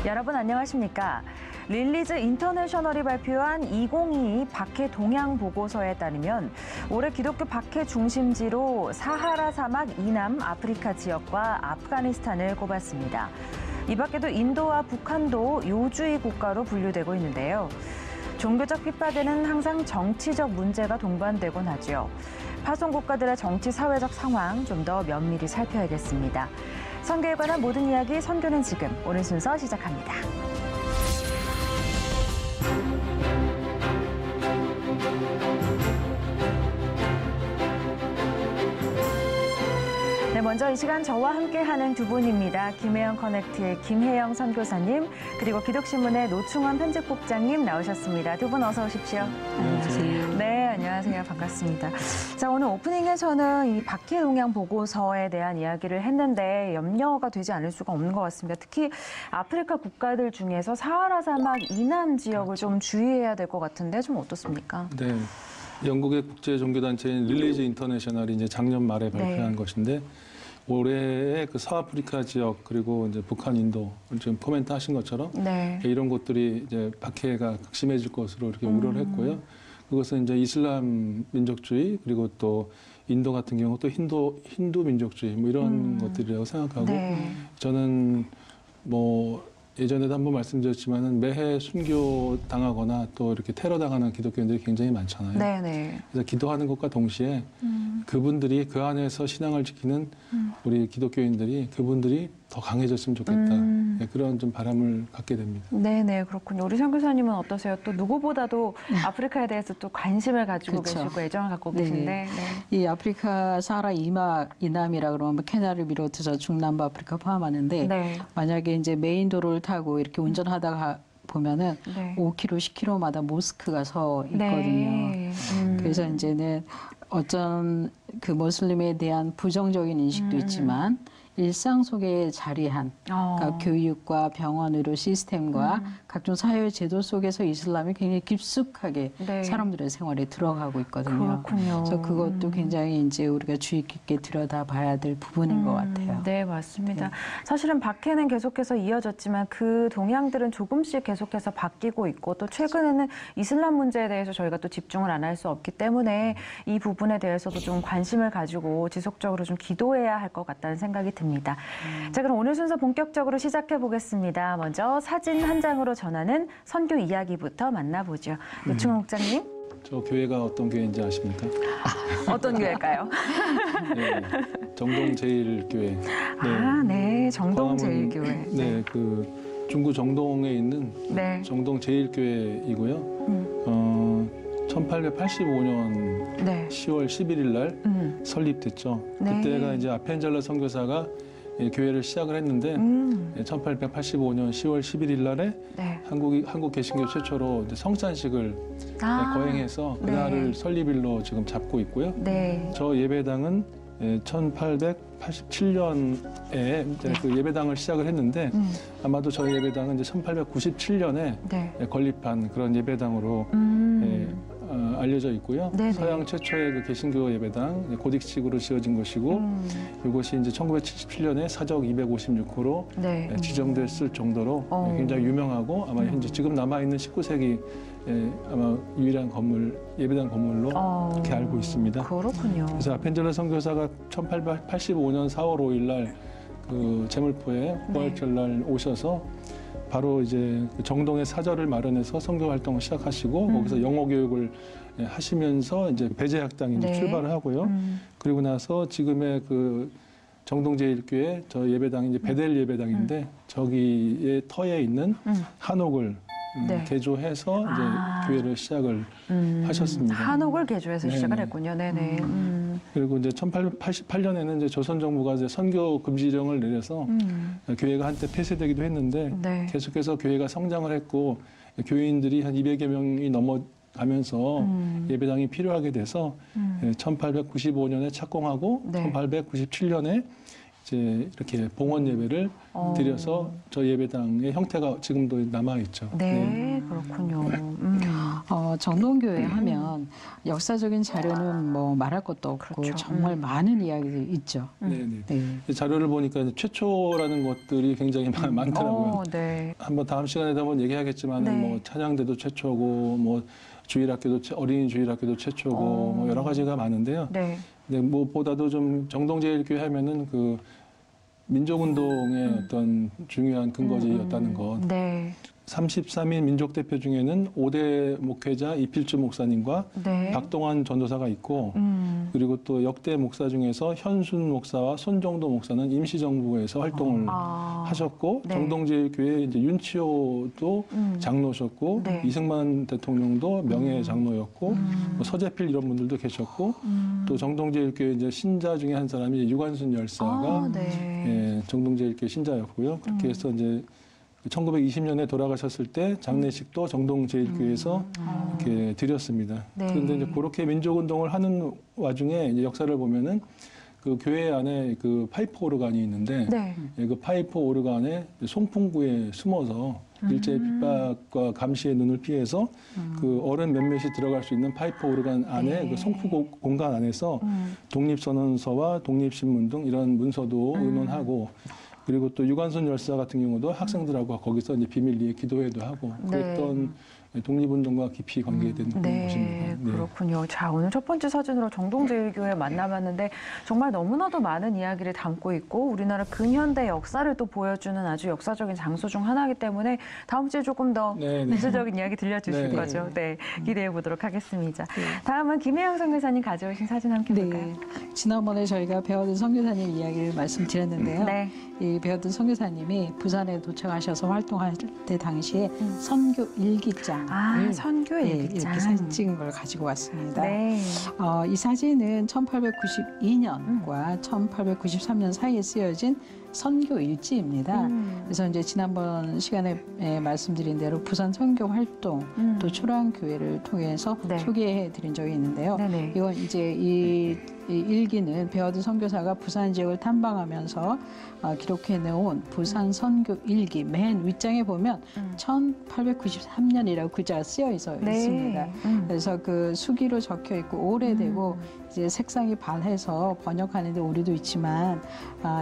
여러분 안녕하십니까? 릴리즈 인터내셔널이 발표한 2022 박해 동향 보고서에 따르면 올해 기독교 박해 중심지로 사하라 사막 이남 아프리카 지역과 아프가니스탄을 꼽았습니다. 이 밖에도 인도와 북한도 요주의 국가로 분류되고 있는데요. 종교적 핍박에는 항상 정치적 문제가 동반되곤 하죠. 파송 국가들의 정치 사회적 상황 좀 더 면밀히 살펴야겠습니다. 선교에 관한 모든 이야기 선교는 지금 오늘 순서 시작합니다. 네, 먼저 이 시간 저와 함께하는 두 분입니다. 김혜영 커넥트의 김혜영 선교사님 그리고 기독신문의 노충원 편집국장님 나오셨습니다. 두 분 어서 오십시오. 안녕하세요. 네, 안녕하세요. 반갑습니다. 자, 오늘 오프닝에서는 이 박해 동향 보고서에 대한 이야기를 했는데 염려가 되지 않을 수가 없는 것 같습니다. 특히 아프리카 국가들 중에서 사하라 사막 이남 지역을 좀 주의해야 될 것 같은데 좀 어떻습니까? 네, 영국의 국제 종교 단체인 릴리즈 인터내셔널이 이제 작년 말에 발표한 것인데 올해의 그 서아프리카 지역 그리고 이제 북한, 인도 지금 코멘트 하신 것처럼 이런 곳들이 이제 박해가 심해질 것으로 이렇게 우려를 했고요. 그것은 이제 이슬람 민족주의 그리고 또 인도 같은 경우 또 힌두 민족주의 뭐 이런 것들이라고 생각하고 저는 뭐 예전에도 한번 말씀드렸지만은 매해 순교 당하거나 또 이렇게 테러 당하는 기독교인들이 굉장히 많잖아요. 그래서 기도하는 것과 동시에 그분들이 그 안에서 신앙을 지키는 우리 기독교인들이 그분들이 더 강해졌으면 좋겠다. 네, 그런 좀 바람을 갖게 됩니다. 네네, 그렇군요. 우리 선교사님은 어떠세요? 또 누구보다도 아프리카에 대해서 또 관심을 가지고 계시고 애정을 갖고 계신데. 이 아프리카 사하라 이남이라 그러면 케냐를 비롯해서 중남부 아프리카 포함하는데 만약에 이제 메인 도로를 타고 이렇게 운전하다가 보면은 5km, 10km마다 모스크가 서 있거든요. 그래서 이제는 어떤 그 모슬림에 대한 부정적인 인식도 있지만 일상 속에 자리한 그러니까 교육과 병원 의료 시스템과 각종 사회 제도 속에서 이슬람이 굉장히 깊숙하게 사람들의 생활에 들어가고 있거든요. 그렇군요. 그래서 그것도 굉장히 이제 우리가 주의 깊게 들여다봐야 될 부분인 것 같아요. 네, 맞습니다. 사실은 박해는 계속해서 이어졌지만 그 동향들은 조금씩 계속해서 바뀌고 있고 또 최근에는 이슬람 문제에 대해서 저희가 또 집중을 안 할 수 없기 때문에 이 부분에 대해서도 좀 관심을 가지고 지속적으로 좀 기도해야 할 것 같다는 생각이 듭니다. 자, 그럼 오늘 순서 본격적으로 시작해 보겠습니다. 먼저 사진 한 장으로 전하는 선교 이야기부터 만나보죠. 노충원 국장님. 저 교회가 어떤 교회인지 아십니까? 어떤 교회일까요? 네, 정동제일교회. 정동제일교회. 네, 그 중구 정동에 있는 정동제일교회이고요. 1885년 10월 11일 날 설립됐죠. 그때가 이제 아펜젤러 선교사가 교회를 시작을 했는데 1885년 10월 11일 날에 한국 개신교 최초로 이제 성찬식을 거행해서 그날을 설립일로 지금 잡고 있고요. 저 예배당은 1887년에 그 예배당을 시작을 했는데 아마도 저희 예배당은 이제 1897년에 건립한 그런 예배당으로 알려져 있고요. 서양 최초의 그 개신교 예배당 고딕식으로 지어진 것이고 이것이 이제 1977년에 사적 256호로 지정됐을 정도로 굉장히 유명하고 아마 현재 지금 남아 있는 19세기 아마 유일한 건물 예배당 건물로 그렇게 알고 있습니다. 그렇군요. 그래서 아펜젤러 선교사가 1885년 4월 5일 날 그 제물포에 부활절 날 오셔서 바로 이제 정동의 사절을 마련해서 선교 활동을 시작하시고 거기서 영어 교육을 하시면서 이제 배제학당이 이제 출발을 하고요. 그리고 나서 지금의 그 정동제일교회 저 예배당이 이제 베델 예배당인데 저기의 터에 있는 한옥을 개조해서 이제 교회를 시작을 하셨습니다. 한옥을 개조해서 시작을 했군요. 그리고 이제 1888년에는 이제 조선 정부가 이제 선교 금지령을 내려서 교회가 한때 폐쇄되기도 했는데 계속해서 교회가 성장을 했고 교인들이 한 200여 명이 넘어가면서 예배당이 필요하게 돼서 1895년에 착공하고 1897년에 이제 이렇게 봉헌 예배를 드려서 저희 예배당의 형태가 지금도 남아 있죠. 네, 그렇군요. 정동교회 하면 역사적인 자료는 뭐 말할 것도 없고 그렇죠. 정말 많은 이야기들이 있죠. 네. 자료를 보니까 이제 최초라는 것들이 굉장히 많더라고요. 네. 한번 다음 시간에도 한번 얘기하겠지만 뭐 찬양대도 최초고 뭐 주일학교도 어린이 주일학교도 최초고 뭐 여러 가지가 많은데요. 네. 무엇보다도 좀 정동제일교회 하면은 그 민족운동의 어떤 중요한 근거지였다는 것. 33인 민족대표 중에는 5대 목회자 이필주 목사님과 박동환 전도사가 있고 그리고 또 역대 목사 중에서 현순 목사와 손정도 목사는 임시정부에서 활동을 하셨고 정동제일교회 이제 윤치호도 장로셨고 이승만 대통령도 명예 장로였고 뭐 서재필 이런 분들도 계셨고 또 정동제일교회 이제 신자 중에 한 사람이 유관순 열사가 예, 정동제일교회 신자였고요. 그렇게 해서 이제 1920년에 돌아가셨을 때 장례식도 정동제일교회에서 이렇게 드렸습니다. 그런데 이제 그렇게 민족운동을 하는 와중에 이제 역사를 보면은 그 교회 안에 그 파이프 오르간이 있는데 예, 그 파이프 오르간에 송풍구에 숨어서 일제의 핍박과 감시의 눈을 피해서 그 어른 몇몇이 들어갈 수 있는 파이프 오르간 안에 그 송풍 공간 안에서 독립선언서와 독립신문 등 이런 문서도 의논하고 그리고 또 유관순 열사 같은 경우도 학생들하고 거기서 이제 비밀리에 기도회도 하고 그랬던 독립운동과 깊이 관계된 곳입니다. 네. 그렇군요. 자, 오늘 첫 번째 사진으로 정동제일교회 만나봤는데 정말 너무나도 많은 이야기를 담고 있고 우리나라 근현대 역사를 또 보여주는 아주 역사적인 장소 중 하나이기 때문에 다음 주에 조금 더 구체적인 이야기 들려주실 거죠. 네, 기대해 보도록 하겠습니다. 다음은 김혜영 선교사님 가져오신 사진 함께 볼까요? 지난번에 저희가 배워든 선교사님 이야기를 말씀드렸는데요. 이 배워든 선교사님이 부산에 도착하셔서 활동할 때 당시에 선교 일기장 선교 일기장 이렇게 사진 찍은 걸 가지고 왔습니다. 이 사진은 1892년과 1893년 사이에 쓰여진 선교 일지입니다. 그래서 이제 지난번 시간에 말씀드린 대로 부산 선교 활동 또 초랑교회를 통해서 소개해 드린 적이 있는데요. 이건 이제 이 일기는 배워든 선교사가 부산 지역을 탐방하면서 기록해 놓은 부산 선교 일기 맨 윗장에 보면 1893년이라고 글자가 쓰여 있습니다. 그래서 그 수기로 적혀 있고 오래되고 이제 색상이 반해서 번역하는데 오류도 있지만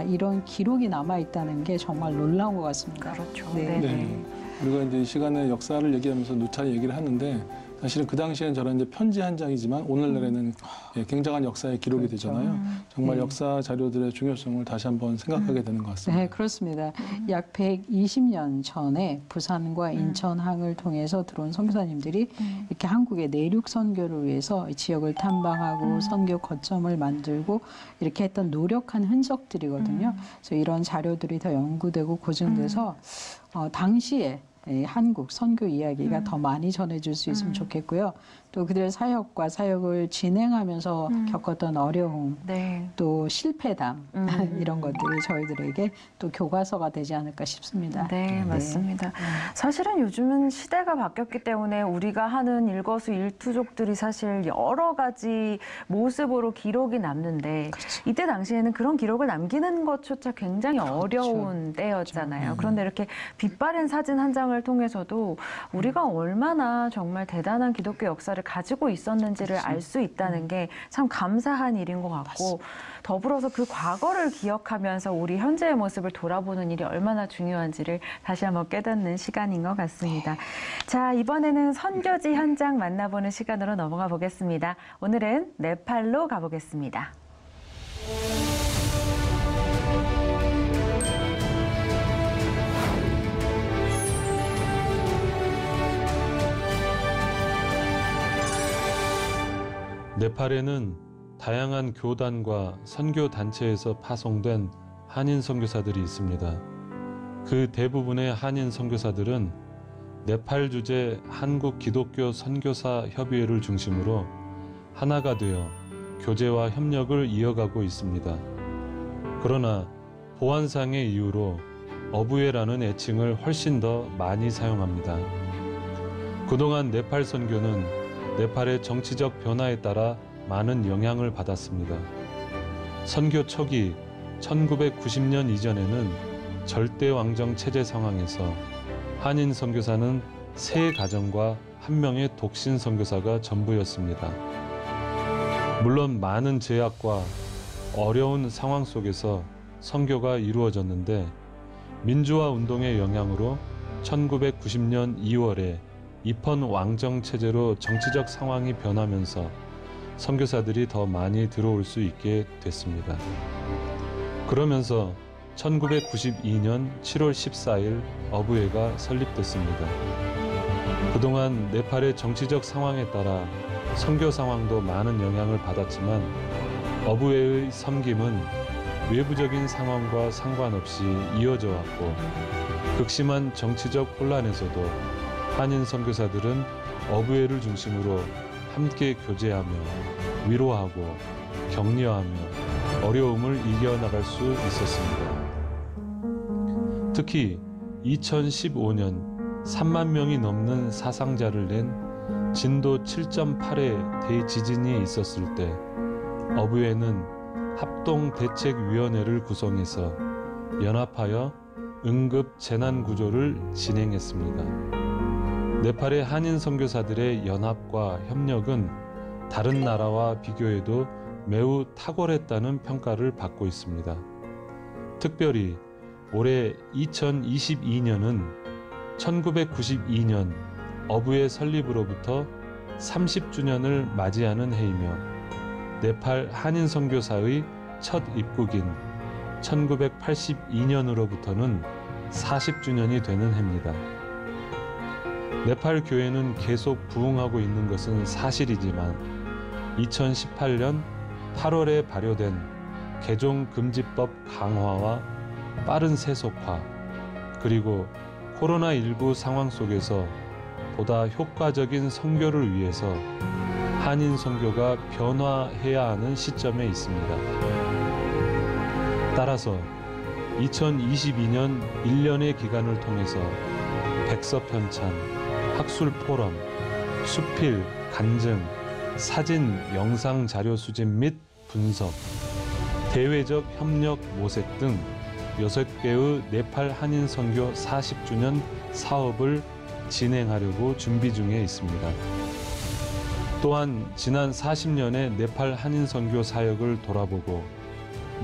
이런 기록이 남아 있다는 게 정말 놀라운 것 같습니다. 그렇죠. 우리가 이제 이 시간에 역사를 얘기하면서 누차 얘기를 하는데 사실은 그 당시에는 저런 이제 편지 한 장이지만 오늘날에는 굉장한 역사의 기록이 되잖아요. 정말 역사 자료들의 중요성을 다시 한번 생각하게 되는 것 같습니다. 네, 그렇습니다. 약 120년 전에 부산과 인천항을 통해서 들어온 선교사님들이 이렇게 한국의 내륙 선교를 위해서 이 지역을 탐방하고 선교 거점을 만들고 이렇게 했던 노력한 흔적들이거든요. 그래서 이런 자료들이 더 연구되고 고증돼서 당시에 한국 선교 이야기가 더 많이 전해질 수 있으면 좋겠고요. 또 그들의 사역과 사역을 진행하면서 겪었던 어려움, 또 실패담 이런 것들이 저희들에게 또 교과서가 되지 않을까 싶습니다. 네, 맞습니다. 사실은 요즘은 시대가 바뀌었기 때문에 우리가 하는 일거수일투족들이 사실 여러 가지 모습으로 기록이 남는데 이때 당시에는 그런 기록을 남기는 것조차 굉장히 어려운 때였잖아요. 그런데 이렇게 빛바랜 사진 한 장을 통해서도 우리가 얼마나 정말 대단한 기독교 역사를 가지고 있었는지를 알 수 있다는 게 참 감사한 일인 것 같고 더불어서 그 과거를 기억하면서 우리 현재의 모습을 돌아보는 일이 얼마나 중요한지를 다시 한번 깨닫는 시간인 것 같습니다. 자, 이번에는 선교지 현장 만나보는 시간으로 넘어가 보겠습니다. 오늘은 네팔로 가보겠습니다. 네팔에는 다양한 교단과 선교 단체에서 파송된 한인 선교사들이 있습니다. 그 대부분의 한인 선교사들은 네팔 주재 한국 기독교 선교사 협의회를 중심으로 하나가 되어 교제와 협력을 이어가고 있습니다. 그러나 보안상의 이유로 어부회라는 애칭을 훨씬 더 많이 사용합니다. 그동안 네팔 선교는 네팔의 정치적 변화에 따라 많은 영향을 받았습니다. 선교 초기 1990년 이전에는 절대 왕정 체제 상황에서 한인 선교사는 3가정과 1명의 독신 선교사가 전부였습니다. 물론 많은 제약과 어려운 상황 속에서 선교가 이루어졌는데 민주화 운동의 영향으로 1990년 2월에 입헌 왕정 체제로 정치적 상황이 변하면서 선교사들이 더 많이 들어올 수 있게 됐습니다. 그러면서 1992년 7월 14일 어부회가 설립됐습니다. 그동안 네팔의 정치적 상황에 따라 선교 상황도 많은 영향을 받았지만 어부회의 섬김은 외부적인 상황과 상관없이 이어져 왔고 극심한 정치적 혼란에서도 한인 선교사들은 어부회를 중심으로 함께 교제하며 위로하고 격려하며 어려움을 이겨나갈 수 있었습니다. 특히 2015년 3만 명이 넘는 사상자를 낸 진도 7.8의 대지진이 있었을 때 어부회는 합동대책위원회를 구성해서 연합하여 응급 재난구조를 진행했습니다. 네팔의 한인 선교사들의 연합과 협력은 다른 나라와 비교해도 매우 탁월했다는 평가를 받고 있습니다. 특별히 올해 2022년은 1992년 어부회 설립으로부터 30주년을 맞이하는 해이며 네팔 한인 선교사의 첫 입국인 1982년으로부터는 40주년이 되는 해입니다. 네팔 교회는 계속 부흥하고 있는 것은 사실이지만 2018년 8월에 발효된 개종금지법 강화와 빠른 세속화 그리고 코로나19 상황 속에서 보다 효과적인 선교를 위해서 한인 선교가 변화해야 하는 시점에 있습니다. 따라서 2022년 1년의 기간을 통해서 백서편찬, 학술포럼, 수필, 간증, 사진, 영상 자료 수집 및 분석, 대외적 협력 모색 등 6개의 네팔 한인 선교 40주년 사업을 진행하려고 준비 중에 있습니다. 또한 지난 40년의 네팔 한인 선교 사역을 돌아보고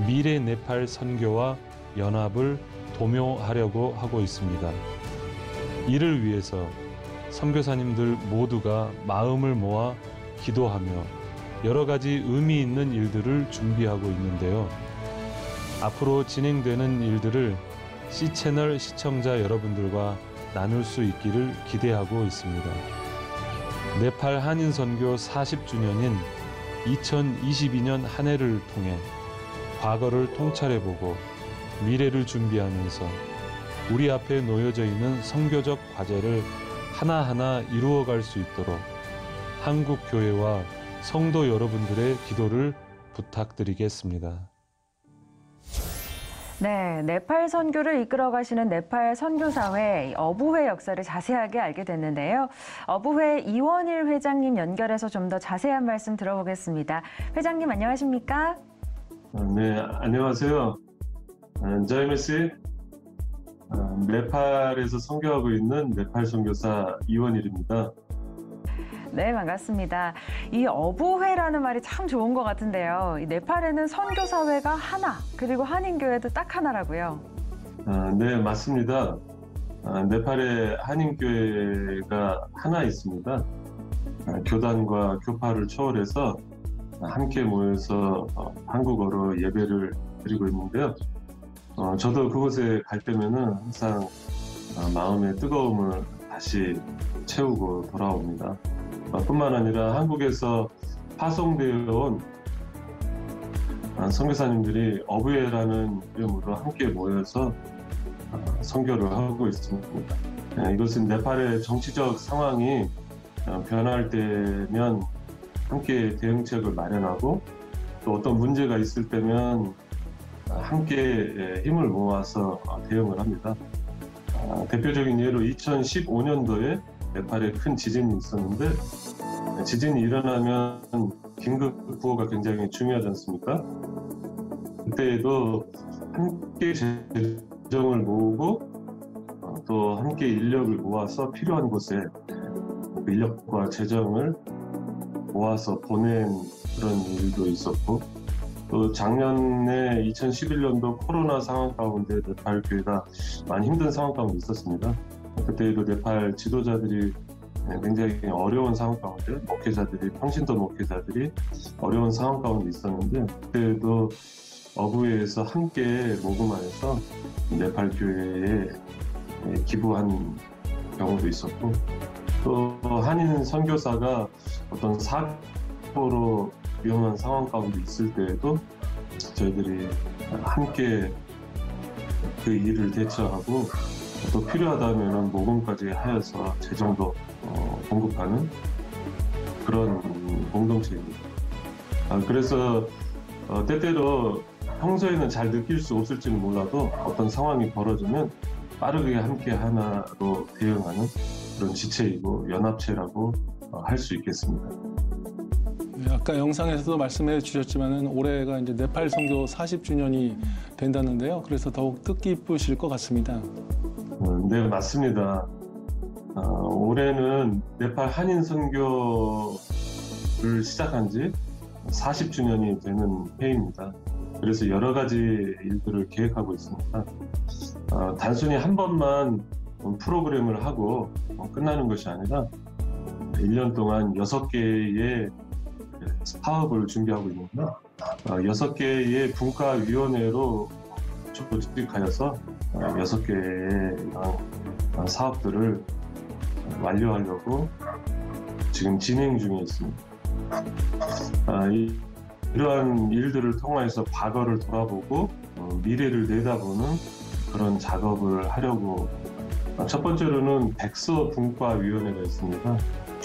미래 네팔 선교와 연합을 도모하려고 하고 있습니다. 이를 위해서 선교사님들 모두가 마음을 모아 기도하며 여러 가지 의미 있는 일들을 준비하고 있는데요. 앞으로 진행되는 일들을 C채널 시청자 여러분들과 나눌 수 있기를 기대하고 있습니다. 네팔 한인 선교 40주년인 2022년 한 해를 통해 과거를 통찰해보고 미래를 준비하면서 우리 앞에 놓여져 있는 선교적 과제를 하나하나 이루어갈 수 있도록 한국 교회와 성도 여러분들의 기도를 부탁드리겠습니다. 네, 네팔 선교를 이끌어 가시는 네팔 선교사회 어부회 역사를 자세하게 알게 됐는데요. 어부회 이원일 회장님 연결해서 좀 더 자세한 말씀 들어보겠습니다. 회장님 안녕하십니까? 네, 안녕하세요. 자이메스 네팔에서 선교하고 있는 네팔 선교사 이원일입니다. 네, 반갑습니다. 이 어부회라는 말이 참 좋은 것 같은데요. 이 네팔에는 선교사회가 하나, 그리고 한인교회도 딱 하나라고요. 네, 맞습니다. 네팔에 한인교회가 하나 있습니다. 교단과 교파를 초월해서 함께 모여서 한국어로 예배를 드리고 있는데요. 저도 그곳에 갈 때면은 항상 마음의 뜨거움을 다시 채우고 돌아옵니다. 뿐만 아니라 한국에서 파송되어 온 선교사님들이 어부회라는 이름으로 함께 모여서 선교를 하고 있습니다. 이것은 네팔의 정치적 상황이 변할 때면 함께 대응책을 마련하고 또 어떤 문제가 있을 때면 함께 힘을 모아서 대응을 합니다. 대표적인 예로 2015년도에 네팔에 큰 지진이 있었는데 지진이 일어나면 긴급 구호가 굉장히 중요하지 않습니까? 그때에도 함께 재정을 모으고 또 함께 인력을 모아서 필요한 곳에 그 인력과 재정을 모아서 보낸 그런 일도 있었고, 또 작년에 2011년도 코로나 상황 가운데 네팔 교회가 많이 힘든 상황 가운데 있었습니다. 그때도 네팔 지도자들이 굉장히 어려운 상황 가운데, 목회자들이, 평신도 목회자들이 어려운 상황 가운데 있었는데, 그때도 어부회에서 함께 모금하여서 네팔 교회에 기부한 경우도 있었고, 또 한인 선교사가 어떤 사고로 위험한 상황 가운데 있을 때에도 저희들이 함께 그 일을 대처하고, 또 필요하다면 모금까지 하여서 재정도 공급하는 그런 공동체입니다. 그래서 때때로 평소에는 잘 느낄 수 없을지는 몰라도 어떤 상황이 벌어지면 빠르게 함께 하나로 대응하는 그런 지체이고 연합체라고 할 수 있겠습니다. 네, 아까 영상에서도 말씀해 주셨지만은 올해가 이제 네팔 선교 40주년이 된다는데요. 그래서 더욱 뜻깊으실 것 같습니다. 네, 맞습니다. 올해는 네팔 한인 선교를 시작한 지 40주년이 되는 해입니다. 그래서 여러 가지 일들을 계획하고 있습니다. 단순히 한 번만 프로그램을 하고 끝나는 것이 아니라 1년 동안 6개의 사업을 준비하고 있는데, 6개의 분과위원회로 조직하여서 6개의 사업들을 완료하려고 지금 진행 중에 있습니다. 이러한 일들을 통해서 과거를 돌아보고 미래를 내다보는 그런 작업을 하려고, 첫 번째로는 백서 분과위원회가 있습니다.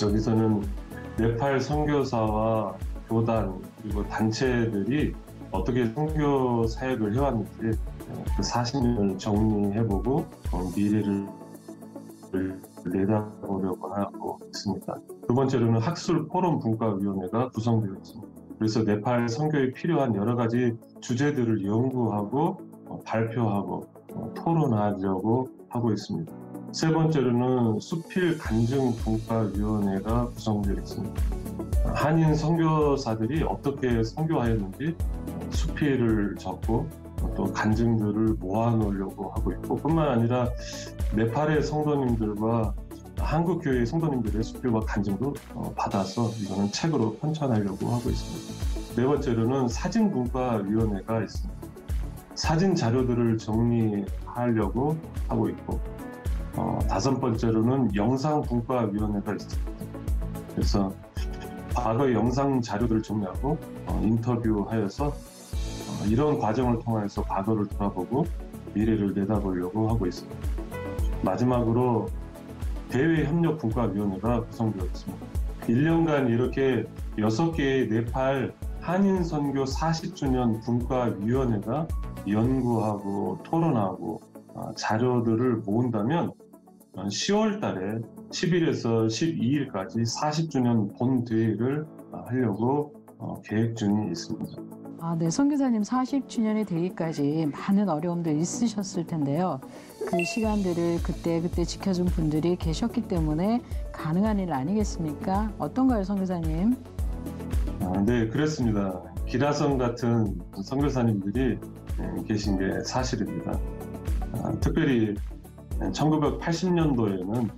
여기서는 네팔 선교사와 교단 그리고 단체들이 어떻게 선교 사역을 해왔는지 그 사실을 정리해보고 미래를 내다보려고 하고 있습니다. 두 번째로는 학술 포럼 분과위원회가 구성되어 있습니다. 그래서 네팔 선교에 필요한 여러 가지 주제들을 연구하고 발표하고 토론하려고 하고 있습니다. 세 번째로는 수필 간증 분과위원회가 구성되어 있습니다. 한인 선교사들이 어떻게 선교하였는지 수필을 적고 또 간증들을 모아놓으려고 하고 있고, 뿐만 아니라 네팔의 성도님들과 한국 교회의 성도님들의 수필과 간증도 받아서 이거는 책으로 편찬하려고 하고 있습니다. 네 번째로는 사진 분과위원회가 있습니다. 사진 자료들을 정리하려고 하고 있고, 다섯 번째로는 영상 분과위원회가 있습니다. 그래서 과거의 영상 자료들을 정리하고 인터뷰하여서 이런 과정을 통해서 과거를 돌아보고 미래를 내다보려고 하고 있습니다. 마지막으로 대외협력 분과위원회가 구성되어 있습니다. 1년간 이렇게 6개의 네팔 한인 선교 40주년 분과위원회가 연구하고 토론하고 자료들을 모은다면 10월 달에 10일에서 12일까지 40주년 본대회를 하려고 계획 중에 있습니다. 네, 선교사님 40주년이 되기까지 많은 어려움들 있으셨을 텐데요. 그 시간들을 그때 지켜준 분들이 계셨기 때문에 가능한 일 아니겠습니까? 어떤가요, 선교사님? 네, 그렇습니다. 기라성 같은 선교사님들이 계신 게 사실입니다. 특별히 1980년도에는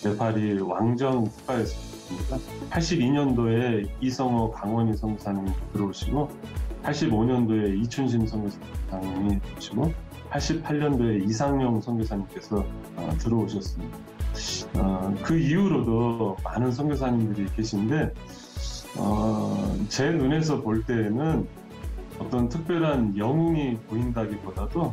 네팔이 왕정 국가였습니다. 82년도에 이성호 강원희 선교사님이 들어오시고, 85년도에 이춘심 선교사님이 들어오시고, 88년도에 이상영 선교사님께서 들어오셨습니다. 그 이후로도 많은 선교사님들이 계신데, 제 눈에서 볼 때에는 어떤 특별한 영웅이 보인다기보다도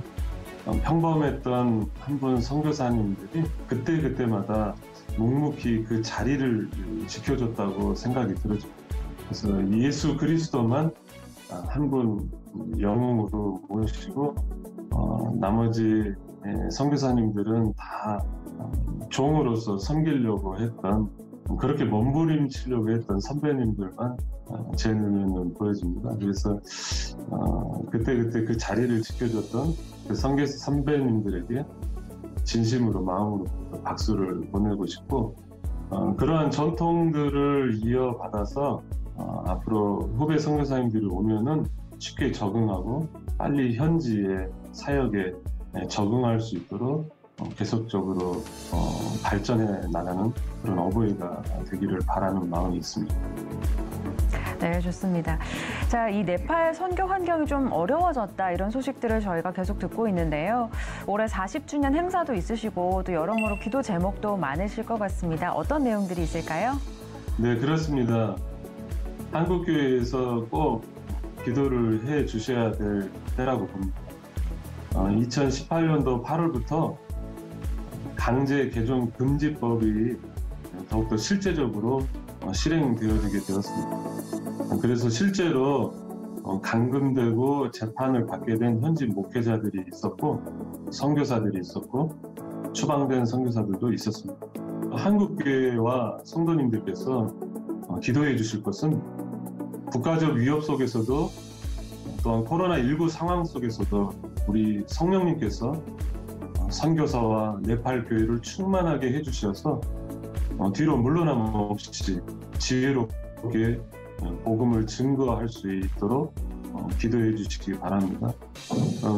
평범했던 한 분 선교사님들이 그때마다 묵묵히 그 자리를 지켜줬다고 생각이 들어집니다. 그래서 예수 그리스도만 한 분 영웅으로 모시고 나머지 선교사님들은 다 종으로서 섬기려고 했던 그렇게 몸부림치려고 했던 선배님들만 제 눈에는 보여집니다. 그래서 그때 그 자리를 지켜줬던 그 선배님들에게 진심으로 마음으로 박수를 보내고 싶고, 그러한 전통들을 이어받아서 앞으로 후배 선교사님들이 오면은 쉽게 적응하고 빨리 현지의 사역에 적응할 수 있도록 계속적으로 발전해 나가는 그런 어버이가 되기를 바라는 마음이 있습니다. 네, 좋습니다. 자, 이 네팔 선교 환경이 좀 어려워졌다 이런 소식들을 저희가 계속 듣고 있는데요. 올해 40주년 행사도 있으시고 또 여러모로 기도 제목도 많으실 것 같습니다. 어떤 내용들이 있을까요? 네, 그렇습니다. 한국교회에서 꼭 기도를 해 주셔야 될 때라고 봅니다. 2018년도 8월부터 강제 개종 금지법이 더욱더 실제적으로 실행되어지게 되었습니다. 그래서 실제로 감금되고 재판을 받게 된 현지 목회자들이 있었고, 선교사들이 있었고, 추방된 선교사들도 있었습니다. 한국교회와 성도님들께서 기도해 주실 것은 국가적 위협 속에서도 또한 코로나19 상황 속에서도 우리 성령님께서 선교사와 네팔 교회를 충만하게 해주셔서 뒤로 물러남 없이 지혜롭게 복음을 증거할 수 있도록 기도해 주시기 바랍니다.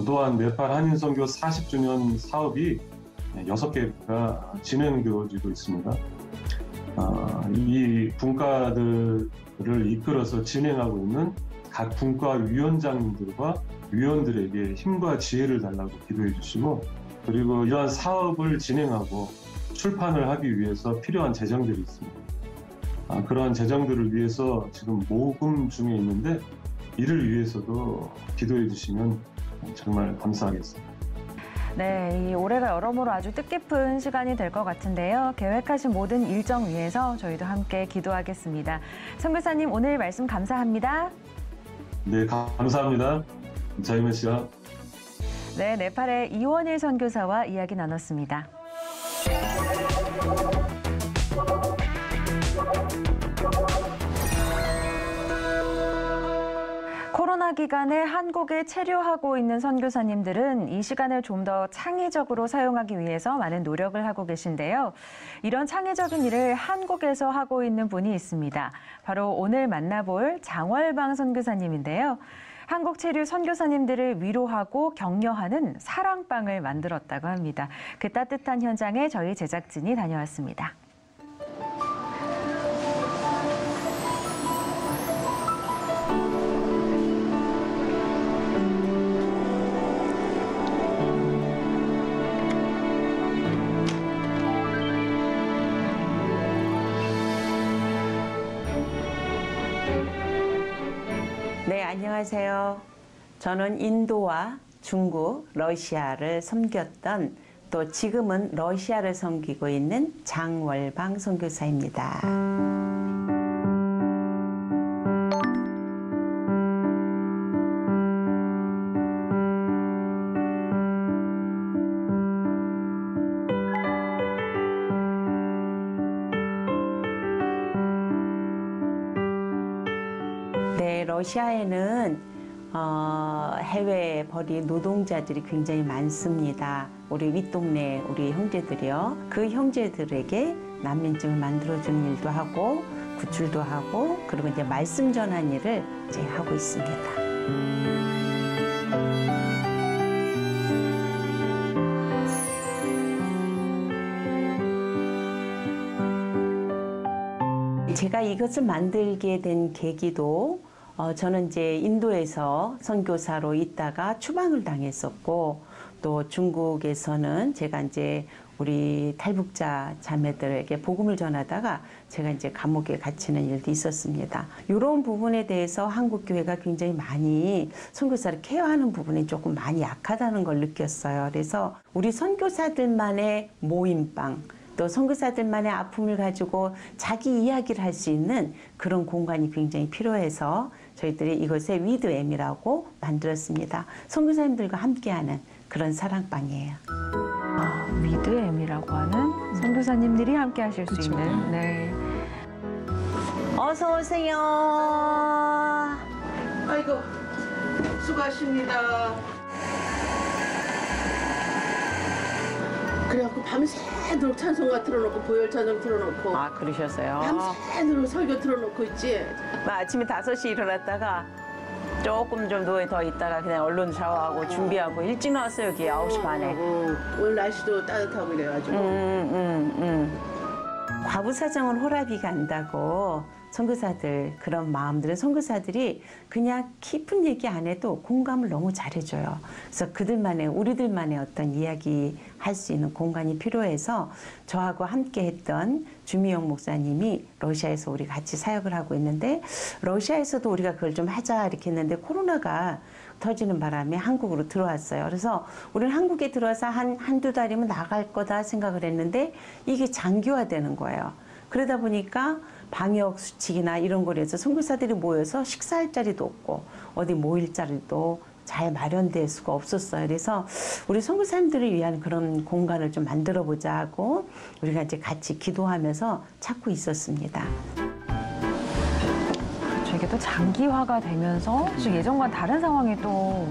또한 네팔 한인 선교 40주년 사업이 6개가 진행되어지고 있습니다. 이 분과들을 이끌어서 진행하고 있는 각 분과 위원장님들과 위원들에게 힘과 지혜를 달라고 기도해 주시고, 그리고 이러한 사업을 진행하고 출판을 하기 위해서 필요한 재정들이 있습니다. 그러한 재정들을 위해서 지금 모금 중에 있는데, 이를 위해서도 기도해 주시면 정말 감사하겠습니다. 네, 이 올해가 여러모로 아주 뜻깊은 시간이 될 것 같은데요. 계획하신 모든 일정 위해서 저희도 함께 기도하겠습니다. 선교사님, 오늘 말씀 감사합니다. 네, 감사합니다. 자유메시아. 네, 네팔의 이원일 선교사와 이야기 나눴습니다. 코로나 기간에 한국에 체류하고 있는 선교사님들은 이 시간을 좀 더 창의적으로 사용하기 위해서 많은 노력을 하고 계신데요. 이런 창의적인 일을 한국에서 하고 있는 분이 있습니다. 바로 오늘 만나볼 장월방 선교사님인데요. 한국 체류 선교사님들을 위로하고 격려하는 사랑방을 만들었다고 합니다. 그 따뜻한 현장에 저희 제작진이 다녀왔습니다. 네, 안녕하세요. 저는 인도와 중국, 러시아를 섬겼던, 또 지금은 러시아를 섬기고 있는 장월방 선교사입니다. 네, 러시아에는 해외에 벌이 노동자들이 굉장히 많습니다. 우리 윗동네 우리 형제들이요. 그 형제들에게 난민증을 만들어주는 일도 하고 구출도 하고, 그리고 이제 말씀 전한 일을 이제 하고 있습니다. 제가 이것을 만들게 된 계기도, 저는 이제 인도에서 선교사로 있다가 추방을 당했었고, 또 중국에서는 제가 이제 우리 탈북자 자매들에게 복음을 전하다가 제가 이제 감옥에 갇히는 일도 있었습니다. 이런 부분에 대해서 한국 교회가 굉장히 많이 선교사를 케어하는 부분이 조금 많이 약하다는 걸 느꼈어요. 그래서 우리 선교사들만의 모임방, 또 선교사들만의 아픔을 가지고 자기 이야기를 할 수 있는 그런 공간이 굉장히 필요해서 저희들이 이것을 위드엠이라고 만들었습니다. 선교사님들과 함께하는 그런 사랑방이에요. 위드엠이라고 하는 선교사님들이 함께 하실 수 있는. 네. 어서 오세요. 아이고, 수고하십니다. 그래갖고 밤새도록 찬송가 틀어놓고 보혈 찬송 틀어놓고 아, 그러셨어요? 밤새도록 설교 틀어놓고 있지. 나 아침에 5시에 일어났다가 조금 좀 더 있다가 그냥 얼른 샤워하고 준비하고 일찍 나왔어요, 여기 9시 반에. 오늘 날씨도 따뜻하고 이래가지고. 과부사정은 호랍이 간다고 선교사들 그런 마음들은 선교사들이 그냥 깊은 얘기 안 해도 공감을 너무 잘해줘요. 그래서 그들만의 우리들만의 어떤 이야기 할 수 있는 공간이 필요해서 저하고 함께 했던 주미영 목사님이 러시아에서 우리 같이 사역을 하고 있는데 러시아에서도 우리가 그걸 좀 하자 이렇게 했는데 코로나가 터지는 바람에 한국으로 들어왔어요. 그래서 우리는 한국에 들어와서 한두 달이면 나갈 거다 생각을 했는데 이게 장기화되는 거예요. 그러다 보니까 방역 수칙이나 이런 거로 해서 선교사들이 모여서 식사할 자리도 없고 어디 모일 자리도 잘 마련될 수가 없었어요. 그래서 우리 선교사님들을 위한 그런 공간을 좀 만들어 보자 하고 우리가 이제 같이 기도하면서 찾고 있었습니다. 이게 또 장기화가 되면서 지금 예전과 다른 상황이 또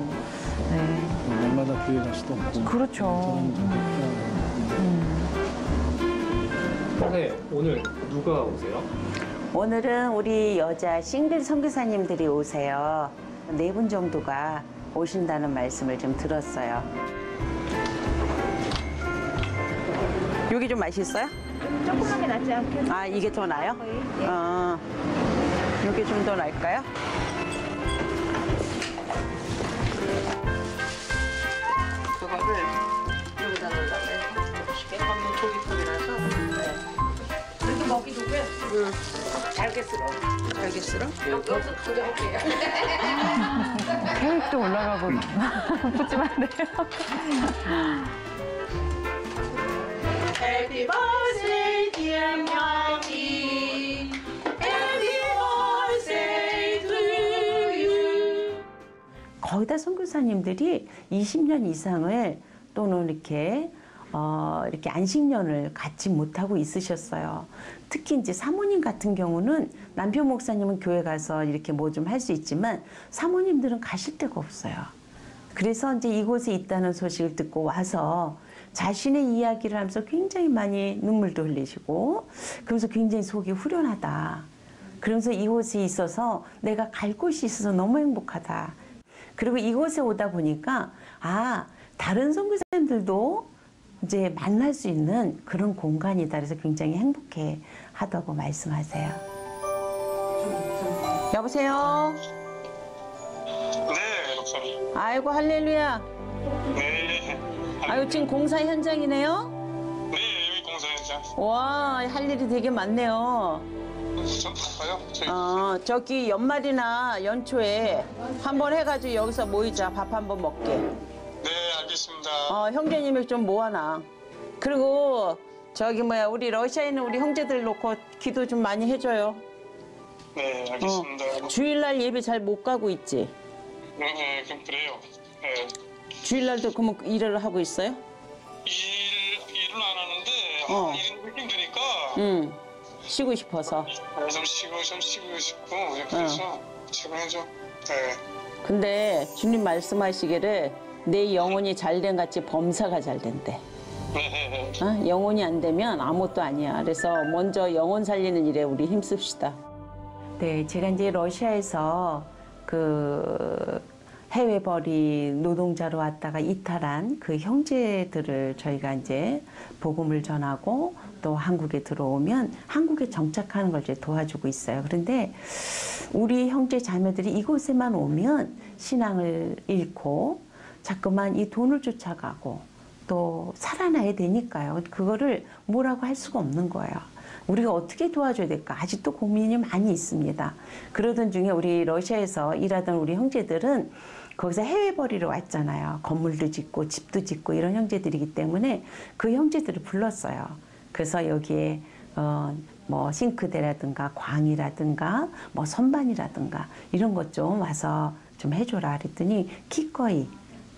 날마다 교회 갈 수도 없고. 그렇죠. 네, 오늘 누가 오세요? 오늘은 우리 여자 싱글 선교사님들이 오세요. 4분 정도가 오신다는 말씀을 좀 들었어요. 여기 좀 맛있어요? 조그만 게 낫지 않겠어요? 아, 이게 더 나아요? 예. 이게 좀 더 나을까요? 그거를 여기다 넣으려고 조금씩 하면 조기통이라서. 그래도 먹기도 꽤. 잘게 쓸어. 잘게 쓸어? 여기서 가져올게요. 계획도 올라가고 푸짐한데요. Happy birthday, dear mommy. Happy birthday to you. 거의 다 선교사님들이 20년 이상을 또는 이렇게 안식년을 갖지 못하고 있으셨어요. 특히 이제 사모님 같은 경우는 남편 목사님은 교회 가서 이렇게 뭐 좀 할 수 있지만 사모님들은 가실 데가 없어요. 그래서 이제 이곳에 있다는 소식을 듣고 와서 자신의 이야기를 하면서 굉장히 많이 눈물도 흘리시고 그러면서 굉장히 속이 후련하다. 그러면서 이곳에 있어서 내가 갈 곳이 있어서 너무 행복하다. 그리고 이곳에 오다 보니까 다른 선교사님들도 이제 만날 수 있는 그런 공간이다. 그래서 굉장히 행복해 하다고 말씀하세요. 여보세요? 네, 목사님. 아이고, 할렐루야. 네. 아유, 지금 공사 현장이네요? 네, 여기 공사 현장. 와, 할 일이 되게 많네요. 좀 바빠요. 저기 연말이나 연초에 한번 해가지고 여기서 모이자. 밥 한번 먹게. 네, 알겠습니다. 형제님을 좀 모아놔. 그리고 우리 러시아에 있는 우리 형제들 놓고 기도 좀 많이 해줘요. 네, 알겠습니다. 주일날 예배 잘 못 가고 있지? 네, 그럼 그래요. 네. 주일날도 그러면 일을 하고 있어요? 일은 안 하는데 일은 힘드니까 쉬고 싶어서. 좀 쉬고 싶고 그래서 지금 좀. 네. 근데 주님 말씀하시기를 내 영혼이 잘된 같이 범사가 잘 된대. 영혼이 안 되면 아무것도 아니야. 그래서 먼저 영혼 살리는 일에 우리 힘씁시다. 네, 제가 이제 러시아에서 해외벌이 노동자로 왔다가 이탈한 그 형제들을 저희가 이제 복음을 전하고 또 한국에 들어오면 한국에 정착하는 걸 이제 도와주고 있어요. 그런데 우리 형제 자매들이 이곳에만 오면 신앙을 잃고 자꾸만 이 돈을 쫓아가고 또 살아나야 되니까요. 그거를 뭐라고 할 수가 없는 거예요. 우리가 어떻게 도와줘야 될까? 아직도 고민이 많이 있습니다. 그러던 중에 우리 러시아에서 일하던 우리 형제들은 거기서 해외벌이로 왔잖아요. 건물도 짓고 집도 짓고 이런 형제들이기 때문에 그 형제들을 불렀어요. 그래서 여기에 뭐 싱크대라든가 광이라든가 뭐 선반이라든가 이런 것 좀 와서 좀 해줘라 그랬더니 기꺼이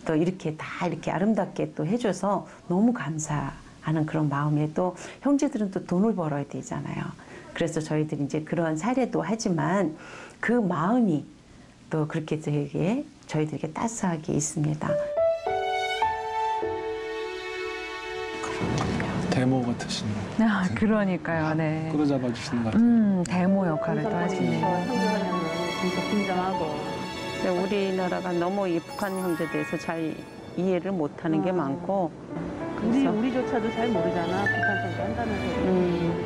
또 이렇게 다 이렇게 아름답게 또 해줘서 너무 감사하는 그런 마음에 또 형제들은 또 돈을 벌어야 되잖아요. 그래서 저희들이 이제 그런 사례도 하지만 그 마음이 또 그렇게 되게 저희들에게 따스하게 있습니다. 데모 같으신. 아, 그러니까요. 네. 끌어잡아 주시는 것 같아요. 데모 역할을 또 하시네요. 진짜 긴장하고. 우리나라가 너무 이 북한 형제에 대해서 잘 이해를 못하는 게 많고. 우리조차도 잘 모르잖아. 북한 정도 한다는 소리.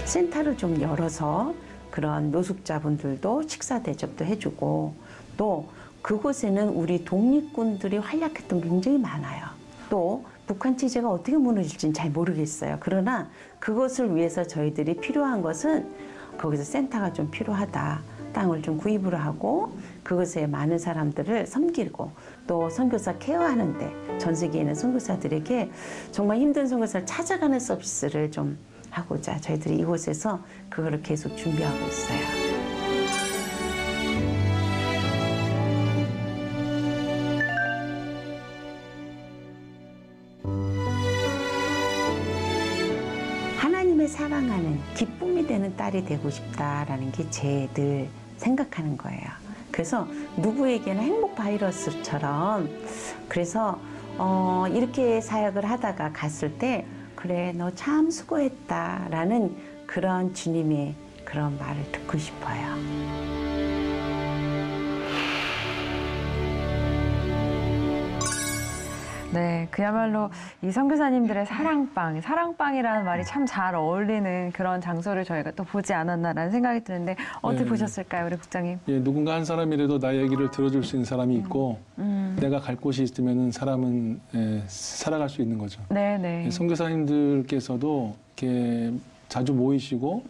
센터를 좀 열어서 그런 노숙자분들도 식사 대접도 해주고 또 그곳에는 우리 독립군들이 활약했던 게 굉장히 많아요. 또 북한 체제가 어떻게 무너질지는 잘 모르겠어요. 그러나 그것을 위해서 저희들이 필요한 것은 거기서 센터가 좀 필요하다. 땅을 좀 구입을 하고 그것에 많은 사람들을 섬기고 또 선교사 케어하는데 전 세계에 있는 선교사들에게 정말 힘든 선교사를 찾아가는 서비스를 좀 하고자 저희들이 이곳에서 그거를 계속 준비하고 있어요. 하나님의 사랑하는 기쁨이 되는 딸이 되고 싶다라는 게 제 늘 생각하는 거예요. 그래서 누구에게는 행복 바이러스처럼 그래서 이렇게 사역을 하다가 갔을 때 그래 너 참 수고했다라는 그런 주님의 그런 말을 듣고 싶어요. 네, 그야말로 이 선교사님들의 사랑방이라는 말이 참 잘 어울리는 그런 장소를 저희가 또 보지 않았나라는 생각이 드는데 어떻게 보셨을까요, 우리 국장님? 예, 누군가 한 사람이라도 나의 얘기를 들어줄 수 있는 사람이 있고 내가 갈 곳이 있으면 사람은 살아갈 수 있는 거죠. 네네. 선교사님들께서도 이렇게 자주 모이시고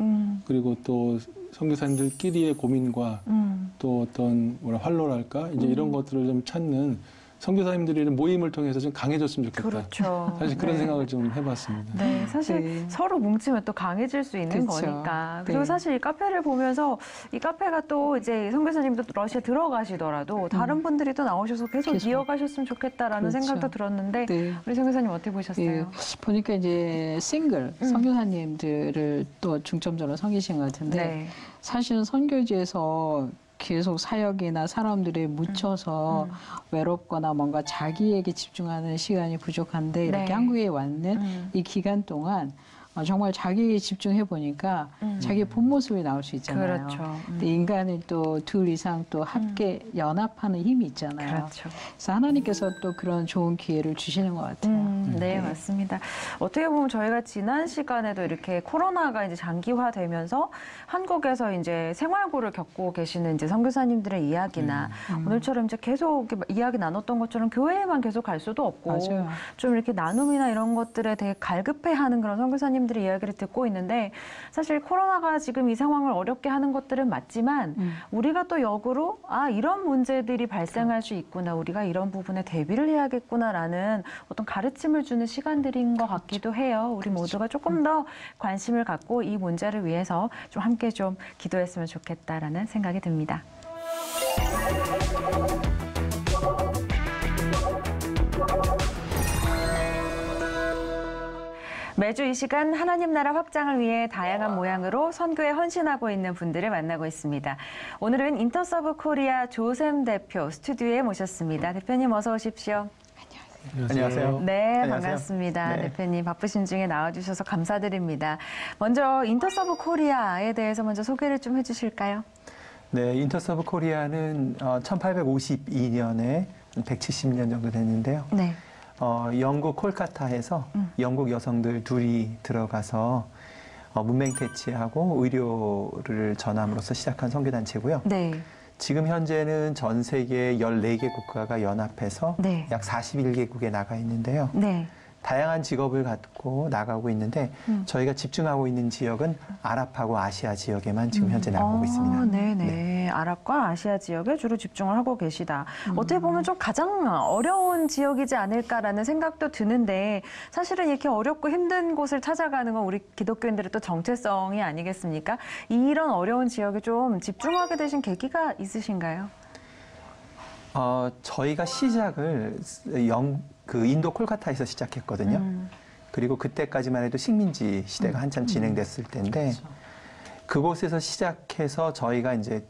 그리고 또 선교사님들끼리의 고민과 또 어떤 활로랄까 이제 이런 것들을 좀 찾는 선교사님들이 모임을 통해서 좀 강해졌으면 좋겠다. 그렇죠. 사실 그런 생각을 좀 해봤습니다. 네, 사실 서로 뭉치면 또 강해질 수 있는 거니까. 그리고 사실 이 카페를 보면서 이 카페가 또 이제 선교사님도 러시아 들어가시더라도 다른 분들이 또 나오셔서 계속 이어가셨으면 좋겠다라는 생각도 들었는데 우리 선교사님 어떻게 보셨어요? 보니까 이제 싱글 선교사님들을 또 중점적으로 섬기신 것 같은데 사실은 선교지에서 계속 사역이나 사람들에 묻혀서 외롭거나 뭔가 자기에게 집중하는 시간이 부족한데 이렇게 한국에 왔는 이 기간 동안 정말 자기에게 집중해 보니까 자기의 본 모습이 나올 수 있잖아요. 그렇죠. 인간이 또 둘 이상 또 함께 연합하는 힘이 있잖아요. 그렇죠. 그래서 하나님께서 또 그런 좋은 기회를 주시는 것 같아요. 네, 맞습니다. 어떻게 보면 저희가 지난 시간에도 이렇게 코로나가 이제 장기화되면서 한국에서 이제 생활고를 겪고 계시는 이제 선교사님들의 이야기나 오늘처럼 이제 계속 이야기 나눴던 것처럼 교회에만 계속 갈 수도 없고 좀 이렇게 나눔이나 이런 것들에 되게 갈급해하는 그런 선교사님들의 이야기를 듣고 있는데 사실 코로나가 지금 이 상황을 어렵게 하는 것들은 맞지만 우리가 또 역으로 이런 문제들이 발생할 수 있구나, 우리가 이런 부분에 대비를 해야겠구나라는 어떤 가르침을 주는 시간들인 것 같기도 해요. 우리 모두가 조금 더 관심을 갖고 이 문제를 위해서 좀 함께 좀 기도했으면 좋겠다라는 생각이 듭니다. 매주 이 시간 하나님 나라 확장을 위해 다양한 모양으로 선교에 헌신하고 있는 분들을 만나고 있습니다. 오늘은 인터서브 코리아 조샘 대표 스튜디오에 모셨습니다. 대표님 어서 오십시오. 안녕하세요. 네, 안녕하세요. 반갑습니다. 네. 대표님 바쁘신 중에 나와주셔서 감사드립니다. 먼저 인터서브 코리아에 대해서 먼저 소개를 좀 해주실까요? 네, 인터서브 코리아는 1852년에 170년 정도 됐는데요. 네. 영국 콜카타에서 영국 여성들 둘이 들어가서 문맹 퇴치하고 의료를 전함으로써 시작한 선교단체고요. 네. 지금 현재는 전 세계 14개 국가가 연합해서 약 41개국에 나가 있는데요. 네. 다양한 직업을 갖고 나가고 있는데 저희가 집중하고 있는 지역은 아랍하고 아시아 지역에만 지금 현재 나가고 있습니다. 네네. 아랍과 아시아 지역에 주로 집중을 하고 계시다. 어떻게 보면 좀 가장 어려운 지역이지 않을까라는 생각도 드는데 사실은 이렇게 어렵고 힘든 곳을 찾아가는 건 우리 기독교인들의 또 정체성이 아니겠습니까? 이런 어려운 지역에 좀 집중하게 되신 계기가 있으신가요? 저희가 시작을 인도 콜카타에서 시작했거든요. 그리고 그때까지만 해도 식민지 시대가 한참 진행됐을 때인데 그곳에서 시작해서 저희가 이제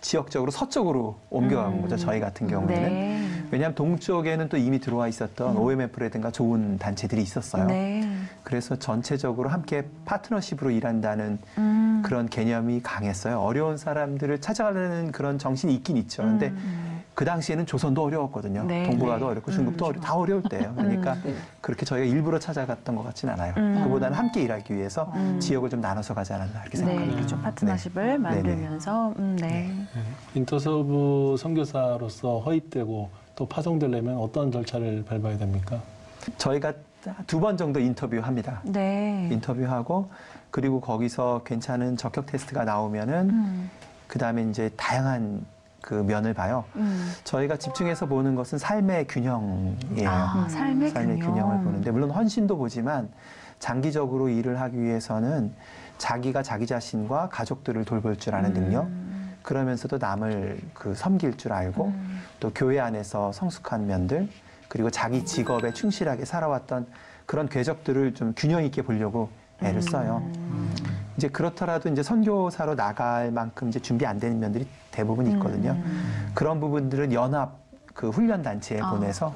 지역적으로 서쪽으로 옮겨간 거죠. 저희 같은 경우에는. 네. 왜냐하면 동쪽에는 또 이미 들어와 있었던 OMF라든가 좋은 단체들이 있었어요. 네. 그래서 전체적으로 함께 파트너십으로 일한다는 그런 개념이 강했어요. 어려운 사람들을 찾아가려는 그런 정신이 있긴 있죠. 근데 그 당시에는 조선도 어려웠거든요. 네. 동북아도 어렵고 중국도 다 어려울 때예요. 그러니까 그렇게 저희가 일부러 찾아갔던 것 같지는 않아요. 그보다는 함께 일하기 위해서 지역을 좀 나눠서 가지 않았나 이렇게 생각합니다. 네, 좀 파트너십을 만들면서 네. 인터서브 선교사로서 허입되고 또 파송되려면 어떤 절차를 밟아야 됩니까? 저희가 2번 정도 인터뷰합니다. 네. 인터뷰하고 그리고 거기서 괜찮은 적격 테스트가 나오면은 그다음에 이제 다양한 그 면을 봐요. 저희가 집중해서 보는 것은 삶의 균형이에요. 삶의 균형을 보는데 물론 헌신도 보지만 장기적으로 일을 하기 위해서는 자기가 자기 자신과 가족들을 돌볼 줄 아는 능력, 그러면서도 남을 섬길 줄 알고 또 교회 안에서 성숙한 면들, 그리고 자기 직업에 충실하게 살아왔던 그런 궤적들을 좀 균형 있게 보려고 애를 써요. 이제 그렇더라도 이제 선교사로 나갈 만큼 이제 준비 안 되는 면들이 대부분 있거든요. 그런 부분들은 연합 그 훈련 단체에 보내서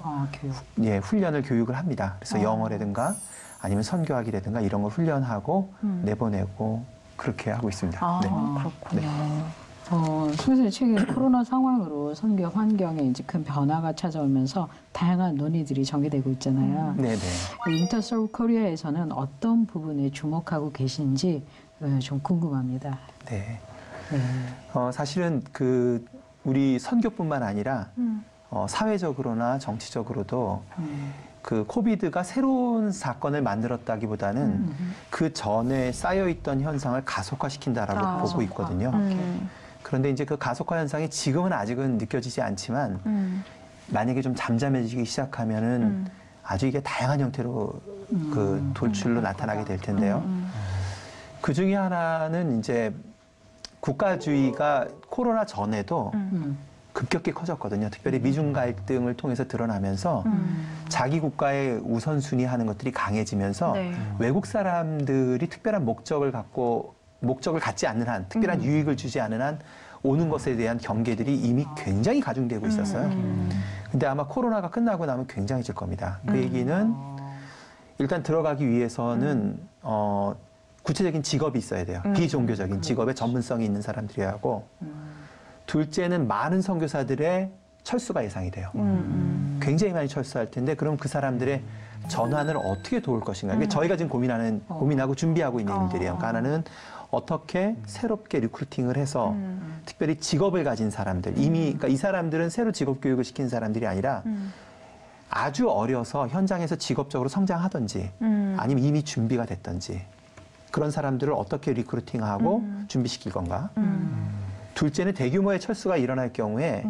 예, 훈련을 교육을 합니다. 그래서 영어라든가 아니면 선교학이라든가 이런 걸 훈련하고 내보내고 그렇게 하고 있습니다. 네. 그렇군요. 네. 선생님 최근 코로나 상황으로 선교 환경에 이제 큰 변화가 찾아오면서 다양한 논의들이 전개되고 있잖아요. 네네. 인터서브 코리아에서는 어떤 부분에 주목하고 계신지 좀 궁금합니다. 네. 사실은 우리 선교뿐만 아니라 사회적으로나 정치적으로도 그 코비드가 새로운 사건을 만들었다기보다는 그 전에 쌓여있던 현상을 가속화시킨다라고 보고 있거든요. 그런데 이제 그 가속화 현상이 지금은 아직은 느껴지지 않지만 만약에 좀 잠잠해지기 시작하면은 아주 이게 다양한 형태로 그 돌출로 나타나게 될 텐데요. 그 중에 하나는 이제 국가주의가 코로나 전에도 급격히 커졌거든요. 특별히 미중 갈등을 통해서 드러나면서 자기 국가의 우선순위 하는 것들이 강해지면서 외국 사람들이 특별한 목적을 갖지 않는 한, 특별한 유익을 주지 않는 한 오는 것에 대한 경계들이 이미 굉장히 가중되고 있었어요. 근데 아마 코로나가 끝나고 나면 굉장해질 겁니다. 그 얘기는 일단 들어가기 위해서는 구체적인 직업이 있어야 돼요. 비종교적인 직업에 전문성이 있는 사람들이어야 하고 둘째는 많은 선교사들의 철수가 예상이 돼요. 굉장히 많이 철수할 텐데 그럼 그 사람들의 전환을 어떻게 도울 것인가. 이게 저희가 지금 고민하고 준비하고 있는 일들이에요. 그러니까 하나는 어떻게 새롭게 리크루팅을 해서 특별히 직업을 가진 사람들, 그러니까 이 사람들은 새로 직업 교육을 시킨 사람들이 아니라 아주 어려서 현장에서 직업적으로 성장하든지 아니면 이미 준비가 됐든지 그런 사람들을 어떻게 리크루팅하고 준비시킬 건가. 둘째는 대규모의 철수가 일어날 경우에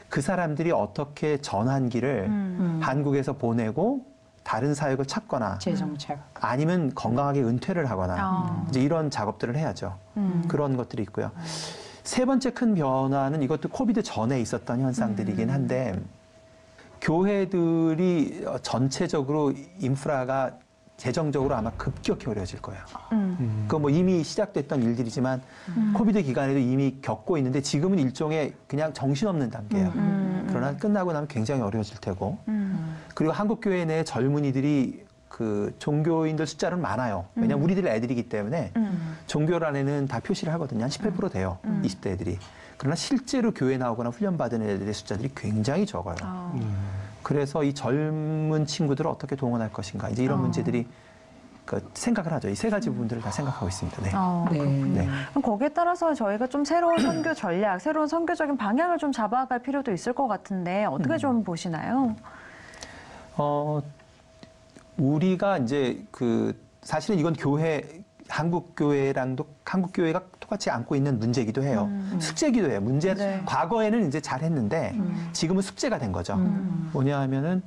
그 사람들이 어떻게 전환기를 한국에서 보내고 다른 사역을 찾거나 재정착 아니면 건강하게 은퇴를 하거나 이제 이런 작업들을 해야죠. 그런 것들이 있고요. 세 번째 큰 변화는 이것도 코비드 전에 있었던 현상들이긴 한데 교회들이 전체적으로 인프라가 재정적으로 아마 급격히 어려워질 거예요. 그 뭐 이미 시작됐던 일들이지만 코비드 기간에도 이미 겪고 있는데 지금은 일종의 그냥 정신없는 단계예요. 그러나 끝나고 나면 굉장히 어려워질 테고 그리고 한국 교회 내 젊은이들이 그 종교인들 숫자는 많아요. 왜냐하면 우리들 애들이기 때문에 종교란에는 다 표시를 하거든요. 한 18% 돼요. 20대 애들이. 그러나 실제로 교회 나오거나 훈련받은 애들의 숫자들이 굉장히 적어요. 그래서 이 젊은 친구들을 어떻게 동원할 것인가 이제 이런 문제들이 생각을 하죠. 이 세 가지 부분들을 다 생각하고 있습니다. 네. 네. 그럼 거기에 따라서 저희가 좀 새로운 선교 전략, 새로운 선교적인 방향을 좀 잡아갈 필요도 있을 것 같은데 어떻게 좀 보시나요? 우리가 이제 사실은 이건 한국 교회가 똑같이 안고 있는 문제이기도 해요. 숙제이기도 해요. 과거에는 이제 잘했는데 지금은 숙제가 된 거죠. 뭐냐 하면은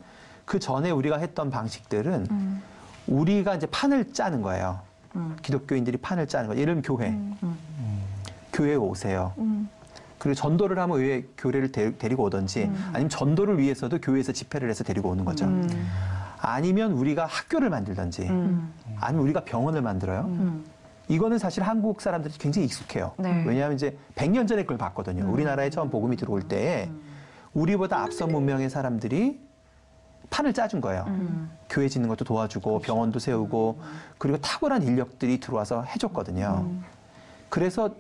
그 전에 우리가 했던 방식들은 우리가 이제 판을 짜는 거예요. 기독교인들이 판을 짜는 거예요. 예를 들면 교회에 오세요. 그리고 전도를 하면 왜 교회를 데리고 오든지 아니면 전도를 위해서도 교회에서 집회를 해서 데리고 오는 거죠. 아니면 우리가 학교를 만들든지 아니면 우리가 병원을 만들어요. 이거는 사실 한국 사람들이 굉장히 익숙해요. 네. 왜냐하면 이제 100년 전에 그걸 봤거든요. 우리나라에 처음 복음이 들어올 때에 우리보다 앞선 문명의 사람들이 판을 짜준 거예요. 교회 짓는 것도 도와주고 병원도 세우고 그리고 탁월한 인력들이 들어와서 해줬거든요. 그래서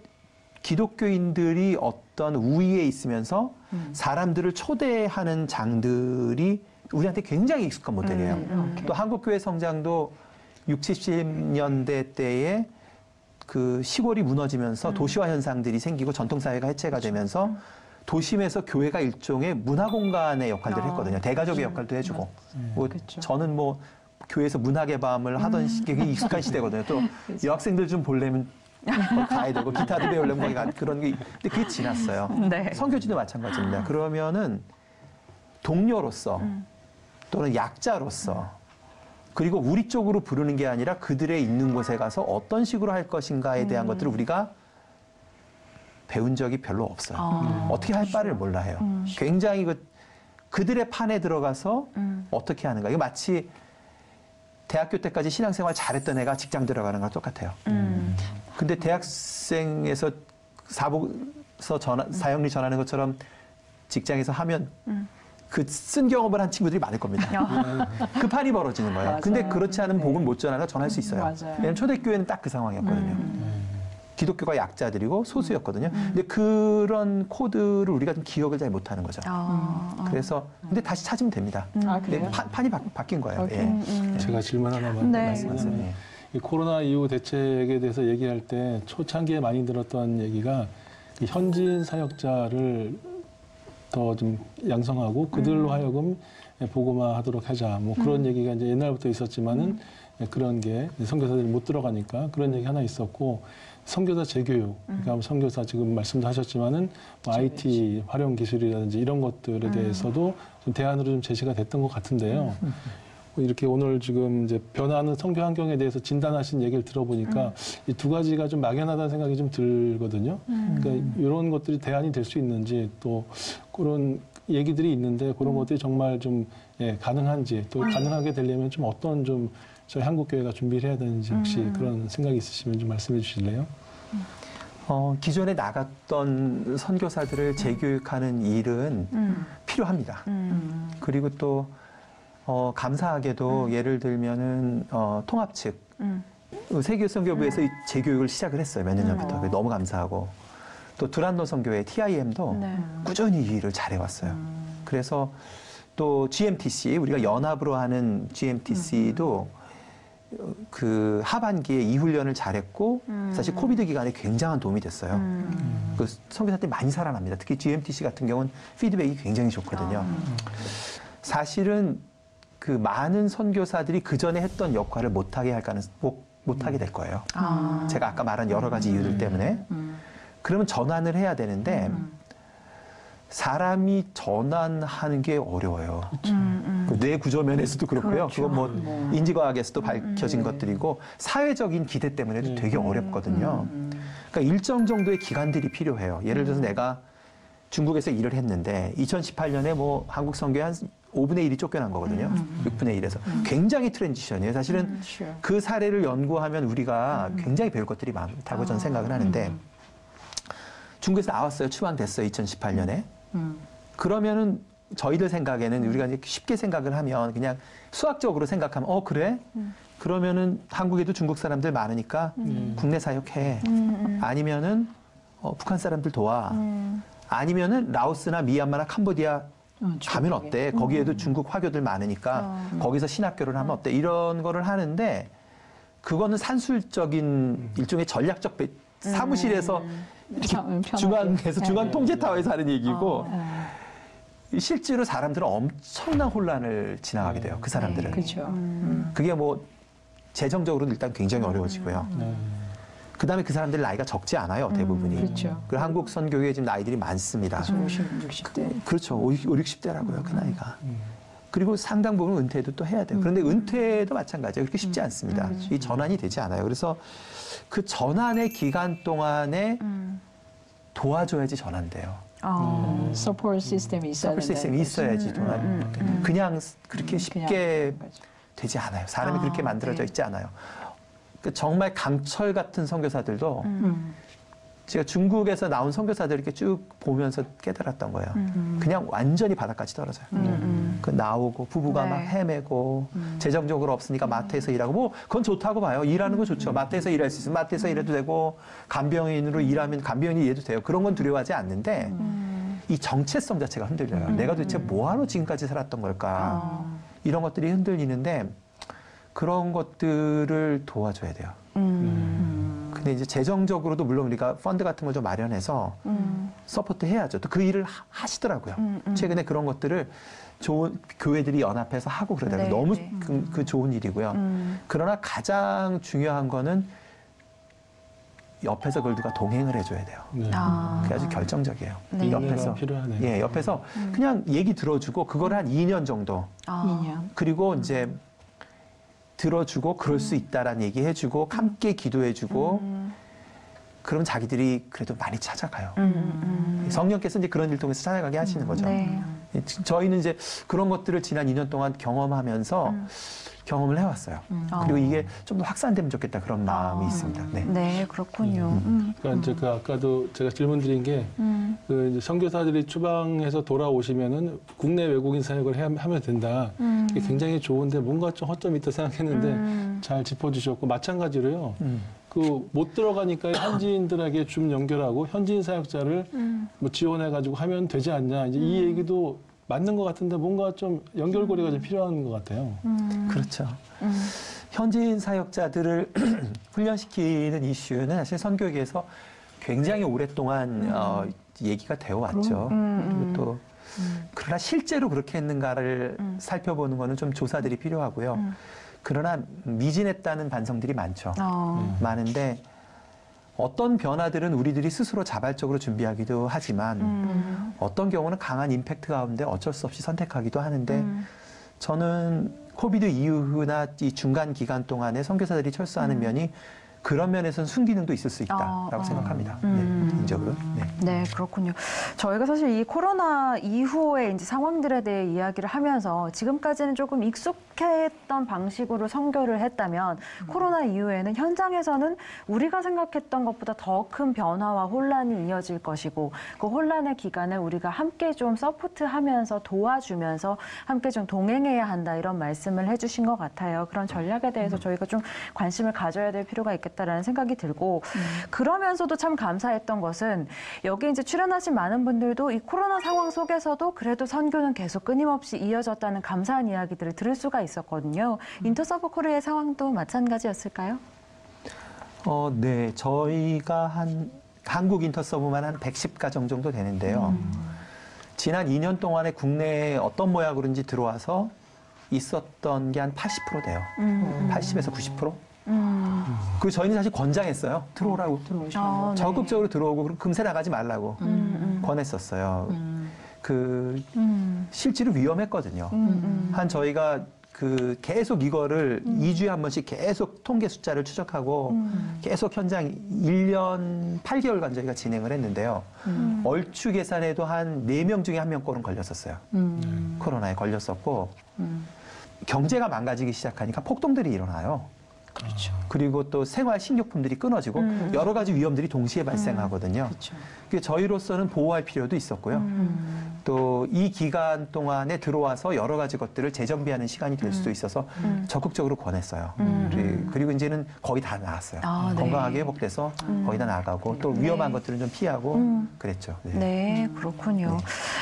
기독교인들이 어떤 우위에 있으면서 사람들을 초대하는 장들이 우리한테 굉장히 익숙한 모델이에요. 또 한국교회 성장도 60, 70년대 때에 그 시골이 무너지면서 도시화 현상들이 생기고 전통사회가 해체가 되면서 도심에서 교회가 일종의 문화공간의 역할들을 했거든요. 대가족의 역할도 해주고. 뭐 저는 뭐 교회에서 문학의 밤을 하던 시기가 익숙한 시대거든요. 또 여학생들 좀 보려면 가야 되고 기타도 배우려면 거기 가 그런 게 근데 그게 지났어요. 네. 선교지도 마찬가지입니다. 그러면은 동료로서 또는 약자로서 그리고 우리 쪽으로 부르는 게 아니라 그들의 있는 곳에 가서 어떤 식으로 할 것인가에 대한 것들을 우리가 배운 적이 별로 없어요. 어떻게 할 바를 몰라 해요. 굉장히 그들의 판에 들어가서 어떻게 하는가. 이거 마치 대학교 때까지 신앙생활 잘했던 애가 직장 들어가는 거랑 똑같아요. 근데 대학생에서 사복서 사형리 전하는 것처럼 직장에서 하면 그 쓴 경험을 한 친구들이 많을 겁니다. 그 판이 벌어지는 거예요. 맞아요. 근데 그렇지 않은 복음 못 전하가 전할 수 있어요. 맞아요. 왜냐면 초대교회는 딱 그 상황이었거든요. 기독교가 약자들이고 소수였거든요. 근데 그런 코드를 우리가 좀 기억을 잘 못하는 거죠. 그래서 근데 다시 찾으면 됩니다. 근데 판이 바뀐 거예요. 예. 제가 질문 하나만 말씀드리면 이 코로나 이후 대책에 대해서 얘기할 때 초창기에 많이 들었던 얘기가 이 현지인 사역자를 더 좀 양성하고 그들로 하여금 복음화하도록 하자. 뭐 그런 얘기가 이제 옛날부터 있었지만은 그런 게 선교사들이 못 들어가니까 그런 얘기 하나 있었고 선교사 재교육. 그러니까 선교사 지금 말씀도 하셨지만은 뭐 IT 활용 기술이라든지 이런 것들에 대해서도 좀 대안으로 좀 제시가 됐던 것 같은데요. 이렇게 오늘 지금 이제 변화하는 선교 환경에 대해서 진단하신 얘기를 들어보니까 이 두 가지가 좀 막연하다는 생각이 좀 들거든요. 그러니까 이런 것들이 대안이 될 수 있는지 또 그런 얘기들이 있는데 그런 것들이 정말 좀 가능한지 또 가능하게 되려면 좀 어떤 좀 저희 한국교회가 준비를 해야 되는지 혹시 그런 생각이 있으시면 좀 말씀해 주실래요? 기존에 나갔던 선교사들을 재교육하는 일은 필요합니다. 그리고 또 감사하게도 예를 들면은 통합 측 세계선교부에서 재교육을 시작을 했어요. 몇 년 전부터. 너무 감사하고 또 두란노 선교회 TIM도 꾸준히 이 일을 잘해왔어요. 그래서 또 GMTC 우리가 연합으로 하는 GMTC도 그 하반기에 이 훈련을 잘했고 사실 코비드 기간에 굉장한 도움이 됐어요. 그 선교사들이 많이 살아납니다. 특히 GMTC 같은 경우는 피드백이 굉장히 좋거든요. 사실은 그 많은 선교사들이 그 전에 했던 역할을 못하게 못하게 될 거예요. 제가 아까 말한 여러 가지 이유들 때문에. 그러면 전환을 해야 되는데 사람이 전환하는 게 어려워요. 뇌 구조 면에서도 그렇고요. 그렇죠. 그건 뭐 인지과학에서도 밝혀진 것들이고 사회적인 기대 때문에도 되게 어렵거든요. 그러니까 일정 정도의 기간들이 필요해요. 예를 들어서 내가 중국에서 일을 했는데 2018년에 뭐 한국 선교회 한 5분의 1이 쫓겨난 거거든요. 6분의 1에서. 굉장히 트랜지션이에요. 사실은 그 사례를 연구하면 우리가 굉장히 배울 것들이 많다고 저는 생각을 하는데 중국에서 나왔어요. 추방됐어요. 2018년에. 그러면은 저희들 생각에는 우리가 이제 쉽게 생각을 하면 그냥 수학적으로 생각하면 그래? 그러면은 한국에도 중국 사람들 많으니까 국내 사역해. 아니면은 북한 사람들 도와. 아니면은 라오스나 미얀마나 캄보디아 가면 어때? 거기에도 중국 화교들 많으니까 거기서 신학교를 하면 어때? 이런 거를 하는데 그거는 산술적인 일종의 전략적 사무실에서 중앙에서 중앙 통제타워에서 하는 얘기고 실제로 사람들은 엄청난 혼란을 지나가게 돼요. 그 사람들은. 그렇죠. 그게 뭐 재정적으로는 일단 굉장히 어려워지고요. 그다음에 그 사람들 나이가 적지 않아요. 대부분이. 그렇죠. 그리고 한국 선교회에 지금 나이들이 많습니다. 50, 60대. 그렇죠. 50, 60대라고요. 그 나이가. 그리고 상당 부분 은퇴도 또 해야 돼요. 그런데 은퇴도 마찬가지예요. 그렇게 쉽지 않습니다. 이 전환이 되지 않아요. 그래서 그 전환의 기간 동안에 도와줘야지 전환돼요. 서포트 시스템이 있어야 서포트 시스템이 있어야지. 그냥 그렇게 쉽게 되지 않아요. 사람이 그렇게 만들어져 있지 않아요. 정말 강철 같은 선교사들도 제가 중국에서 나온 선교사들 이렇게 쭉 보면서 깨달았던 거예요. 그냥 완전히 바닥까지 떨어져요. 그 나오고 부부가 막 헤매고 재정적으로 없으니까 마트에서 일하고 뭐 그건 좋다고 봐요. 일하는 거 좋죠. 마트에서 일할 수 있으면 마트에서 일해도 되고 간병인으로 일하면 간병인이 일해도 돼요. 그런 건 두려워하지 않는데 이 정체성 자체가 흔들려요. 내가 도대체 뭐하러 지금까지 살았던 걸까? 이런 것들이 흔들리는데 그런 것들을 도와줘야 돼요. 근데 이제 재정적으로도 물론 우리가 펀드 같은 걸 좀 마련해서 서포트 해야죠. 또 그 일을 하시더라고요. 최근에 그런 것들을 좋은 교회들이 연합해서 하고 그러더라고요. 너무 그 좋은 일이고요. 그러나 가장 중요한 거는 옆에서 그걸 누가 동행을 해줘야 돼요. 그게 아주 결정적이에요. 옆에서 필요하네요. 예, 옆에서 그냥 얘기 들어주고 그걸 한 2년 정도. 2년. 그리고 이제 들어주고 그럴 수 있다라는 얘기 해주고 함께 기도해주고 그럼 자기들이 그래도 많이 찾아가요. 성령께서 이제 그런 일 통해서 찾아가게 하시는 거죠. 저희는 이제 그런 것들을 지난 2년 동안 경험하면서 경험을 해왔어요. 그리고 이게 좀 더 확산되면 좋겠다 그런 마음이 있습니다. 네, 그렇군요. 그러니까 이제 그 아까도 제가 질문드린 게 그 이제 선교사들이 추방해서 돌아오시면은 국내 외국인 사역을 하면 된다. 이게 굉장히 좋은데 뭔가 좀 허점이 있다 생각했는데 잘 짚어주셨고 마찬가지로요. 그 못 들어가니까 현지인들에게 좀 연결하고 현지인 사역자를 뭐 지원해가지고 하면 되지 않냐. 이제 이 얘기도 맞는 것 같은데 뭔가 좀 연결고리가 좀 필요한 것 같아요. 그렇죠. 현지인 사역자들을 훈련시키는 이슈는 사실 선교계에서 굉장히 오랫동안 얘기가 되어 왔죠. 그리고 또 그러나 실제로 그렇게 했는가를 살펴보는 거는 좀 조사들이 필요하고요. 그러나 미진했다는 반성들이 많죠. 많은데 어떤 변화들은 우리들이 스스로 자발적으로 준비하기도 하지만 어떤 경우는 강한 임팩트 가운데 어쩔 수 없이 선택하기도 하는데 저는 코비드 이후나 이 중간 기간 동안에 선교사들이 철수하는 면이 그런 면에서는 순기능도 있을 수 있다라고 생각합니다. 개인적으로. 네, 그렇군요. 저희가 사실 이 코로나 이후의 이제 상황들에 대해 이야기를 하면서 지금까지는 조금 익숙했던 방식으로 선교를 했다면 코로나 이후에는 현장에서는 우리가 생각했던 것보다 더 큰 변화와 혼란이 이어질 것이고 그 혼란의 기간을 우리가 함께 좀 서포트하면서 도와주면서 함께 좀 동행해야 한다 이런 말씀을 해주신 것 같아요. 그런 전략에 대해서 저희가 좀 관심을 가져야 될 필요가 있겠다라는 생각이 들고 그러면서도 참 감사했던 것은 여기 이제 출연하신 많은 분들도 이 코로나 상황 속에서도 그래도 선교는 계속 끊임없이 이어졌다는 감사한 이야기들을 들을 수가 있었거든요. 인터서브 코리아의 상황도 마찬가지였을까요? 네, 저희가 한국 인터서브만 한 110가정 정도 되는데요. 지난 2년 동안에 국내에 어떤 모양으로인지 들어와서 있었던 게 한 80% 돼요. 80에서 90%? 그 저희는 사실 권장했어요. 들어오라고. 적극적으로 들어오고 금세 나가지 말라고 권했었어요. 실제로 위험했거든요. 저희가 계속 이거를 2주에 한 번씩 계속 통계 숫자를 추적하고 계속 현장 1년 8개월간 저희가 진행을 했는데요. 얼추 계산해도 한 4명 중에 1명꼴은 걸렸었어요. 코로나에 걸렸었고 경제가 망가지기 시작하니까 폭동들이 일어나요. 그렇죠. 그리고 또 생활 식료품들이 끊어지고 여러 가지 위험들이 동시에 발생하거든요. 그렇죠. 저희로서는 보호할 필요도 있었고요. 또 이 기간 동안에 들어와서 여러 가지 것들을 재정비하는 시간이 될 수도 있어서 적극적으로 권했어요. 그리고 이제는 거의 다 나았어요. 건강하게 회복돼서 거의 다 나가고 또 위험한 것들은 좀 피하고 그랬죠. 네, 그렇군요.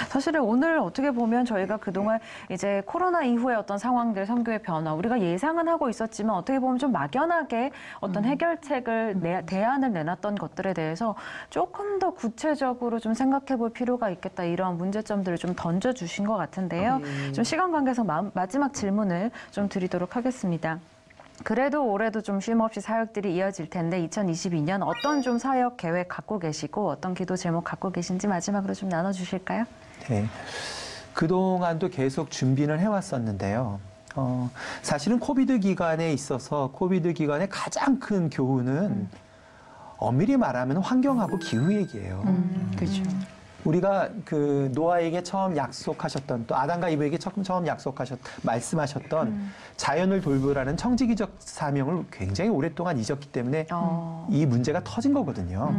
사실은 오늘 어떻게 보면 저희가 그동안 이제 코로나 이후의 어떤 상황들, 선교의 변화, 우리가 예상은 하고 있었지만 어떻게 보면 좀 막연하게 어떤 해결책을, 대안을 내놨던 것들에 대해서 조금 더 구체적으로 좀 생각해 볼 필요가 있겠다. 이런 문제점들을 좀 던져주신 것 같은데요. 좀 시간 관계상 마지막 질문을 좀 드리도록 하겠습니다. 그래도 올해도 좀 쉼없이 사역들이 이어질 텐데 2022년 어떤 좀 사역 계획 갖고 계시고 어떤 기도 제목 갖고 계신지 마지막으로 좀 나눠주실까요? 네. 그동안도 계속 준비는 해왔었는데요. 사실은 코비드 기간에 있어서 코비드 기간의 가장 큰 교훈은 엄밀히 말하면 환경하고 기후 얘기예요. 그렇죠. 우리가 그 노아에게 처음 약속하셨던 또 아담과 이브에게 처음 말씀하셨던 자연을 돌보라는 청지기적 사명을 굉장히 오랫동안 잊었기 때문에 이 문제가 터진 거거든요.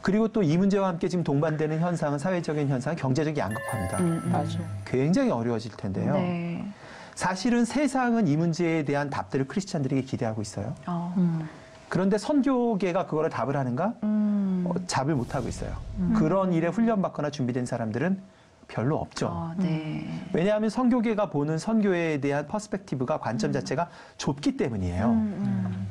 그리고 또 이 문제와 함께 지금 동반되는 현상은 사회적인 현상은 경제적 양극화입니다. 맞아요. 굉장히 어려워질 텐데요. 네. 사실은 세상은 이 문제에 대한 답들을 크리스찬들에게 기대하고 있어요. 그런데 선교계가 그거를 답을 하는가? 답을 못하고 있어요. 그런 일에 훈련받거나 준비된 사람들은 별로 없죠. 네. 왜냐하면 선교계가 보는 선교에 대한 퍼스펙티브가 관점 자체가 좁기 때문이에요.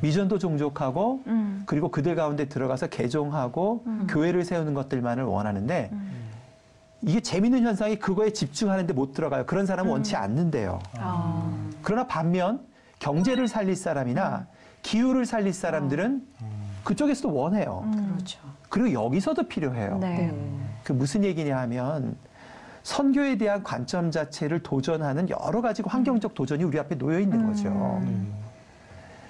미전도 종족하고 그리고 그들 가운데 들어가서 개종하고 교회를 세우는 것들만을 원하는데 이게 재밌는 현상이 그거에 집중하는데 못 들어가요. 그런 사람은 원치 않는데요. 그러나 반면 경제를 살릴 사람이나 기후를 살릴 사람들은 그쪽에서도 원해요. 그렇죠. 그리고 여기서도 필요해요. 네. 그 무슨 얘기냐 하면 선교에 대한 관점 자체를 도전하는 여러 가지 환경적 도전이 우리 앞에 놓여 있는 거죠.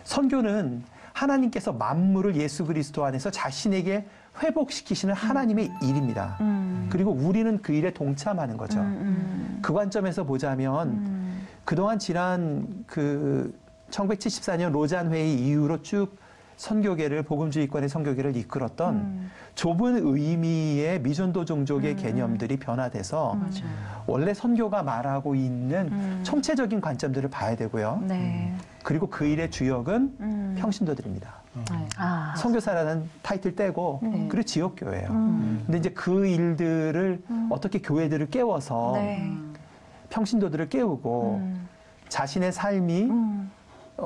선교는 하나님께서 만물을 예수 그리스도 안에서 자신에게 회복시키시는 하나님의 일입니다. 그리고 우리는 그 일에 동참하는 거죠. 그 관점에서 보자면 그동안 지난 그 1974년 로잔 회의 이후로 쭉 선교계를 복음주의권의 선교계를 이끌었던 좁은 의미의 미전도 종족의 개념들이 변화돼서 원래 선교가 말하고 있는 총체적인 관점들을 봐야 되고요. 네. 그리고 그 일의 주역은 평신도들입니다. 선교사라는 타이틀 떼고 그리고 지역교회예요. 근데 이제 그 일들을 어떻게 교회들을 깨워서 평신도들을 깨우고 자신의 삶이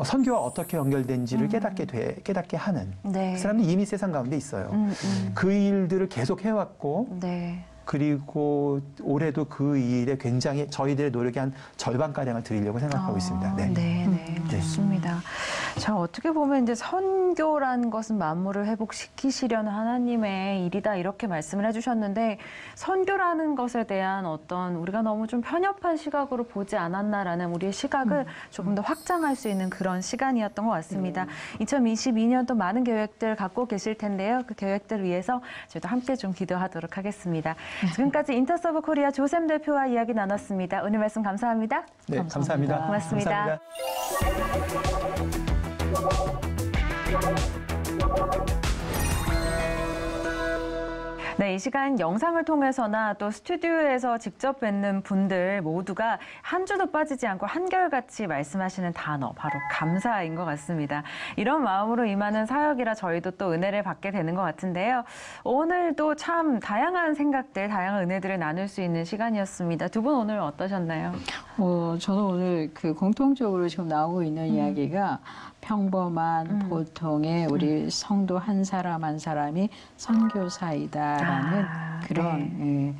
선교와 어떻게 연결된지를 깨닫게 하는 그 사람들이 이미 세상 가운데 있어요. 그 일들을 계속 해왔고 그리고 올해도 그 일에 굉장히 저희들의 노력의 한 절반가량을 드리려고 생각하고 있습니다. 네, 좋습니다. 자, 어떻게 보면 이제 선교라는 것은 만물을 회복시키시려는 하나님의 일이다 이렇게 말씀을 해주셨는데 선교라는 것에 대한 어떤 우리가 너무 좀 편협한 시각으로 보지 않았나라는 우리의 시각을 조금 더 확장할 수 있는 그런 시간이었던 것 같습니다. 2022년 또 많은 계획들 갖고 계실 텐데요. 그 계획들 위해서 저희도 함께 좀 기도하도록 하겠습니다. 지금까지 인터서브 코리아 조샘 대표와 이야기 나눴습니다. 오늘 말씀 감사합니다. 네, 감사합니다. 고맙습니다. 네, 이 시간 영상을 통해서나 또 스튜디오에서 직접 뵙는 분들 모두가 한 주도 빠지지 않고 한결같이 말씀하시는 단어, 바로 감사인 것 같습니다. 이런 마음으로 임하는 사역이라 저희도 또 은혜를 받게 되는 것 같은데요. 오늘도 참 다양한 생각들, 다양한 은혜들을 나눌 수 있는 시간이었습니다. 두 분 오늘 어떠셨나요? 저는 오늘 그 공통적으로 지금 나오고 있는 이야기가 평범한 보통의 우리 성도 한 사람 한 사람이 선교사이다라는 그런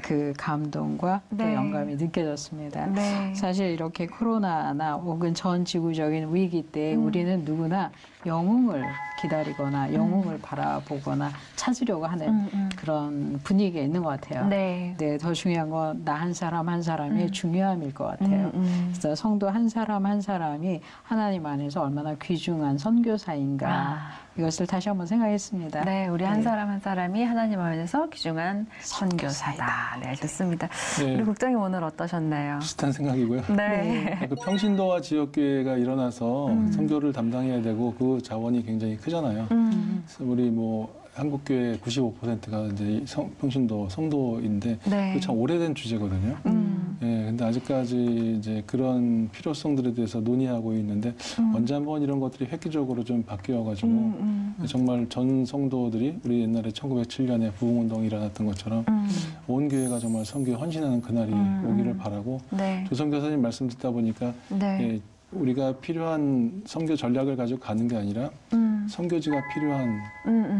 그 감동과 또 영감이 느껴졌습니다. 사실 이렇게 코로나나 혹은 전 지구적인 위기 때 우리는 누구나 영웅을 기다리거나 영웅을 바라보거나 찾으려고 하는 그런 분위기가 있는 것 같아요. 네, 더 중요한 건 나 한 사람 한 사람의 중요함일 것 같아요. 그래서 성도 한 사람 한 사람이 하나님 안에서 얼마나 귀중한 선교사인가 이것을 다시 한번 생각했습니다. 네, 우리 한 사람 한 사람이 하나님 안에서 귀중한 선교사다. 네, 좋습니다. 우리 국장님 오늘 어떠셨나요? 비슷한 생각이고요. 그 평신도와 지역교회가 일어나서 선교를 담당해야 되고 그 자원이 굉장히 크잖아요. 그래서 우리 한국교회 95%가 이제 평신도 성도인데 그 참 오래된 주제거든요. 근데 아직까지 이제 그런 필요성들에 대해서 논의하고 있는데 언제 한번 이런 것들이 획기적으로 좀 바뀌어가지고 정말 전 성도들이 우리 옛날에 1907년에 부흥운동이 일어났던 것처럼 온 교회가 정말 선교에 헌신하는 그날이 오기를 바라고 조성 교사님 말씀 듣다 보니까 우리가 필요한 선교 전략을 가지고 가는 게 아니라 선교지가 필요한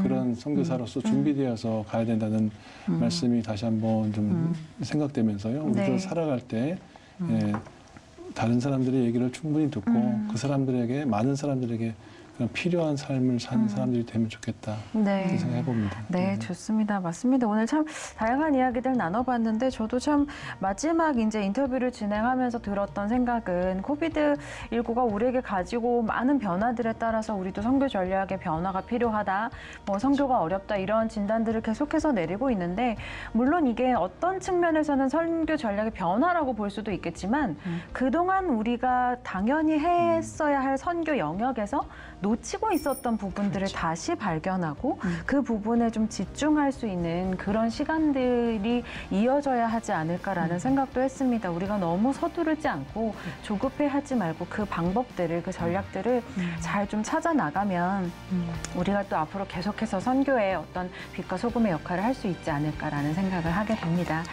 그런 선교사로서 준비되어서 가야 된다는 말씀이 다시 한번 좀 생각되면서요. 우리도 살아갈 때 다른 사람들의 얘기를 충분히 듣고 그 사람들에게 많은 사람들에게 그런 필요한 삶을 사는 사람들이 되면 좋겠다. 네. 그렇게 생각해봅니다. 네, 좋습니다. 맞습니다. 오늘 참 다양한 이야기들 나눠봤는데 저도 참 마지막 이제 인터뷰를 진행하면서 들었던 생각은 코비드19가 우리에게 가지고 많은 변화들에 따라서 우리도 선교 전략의 변화가 필요하다. 뭐 선교가 어렵다 이런 진단들을 계속해서 내리고 있는데 물론 이게 어떤 측면에서는 선교 전략의 변화라고 볼 수도 있겠지만 그동안 우리가 당연히 했어야 할 선교 영역에서 놓치고 있었던 부분들을 다시 발견하고 그 부분에 좀 집중할 수 있는 그런 시간들이 이어져야 하지 않을까라는 생각도 했습니다. 우리가 너무 서두르지 않고 조급해하지 말고 그 방법들을, 그 전략들을 잘 좀 찾아 나가면 우리가 또 앞으로 계속해서 선교의 어떤 빛과 소금의 역할을 할 수 있지 않을까라는 생각을 하게 됩니다.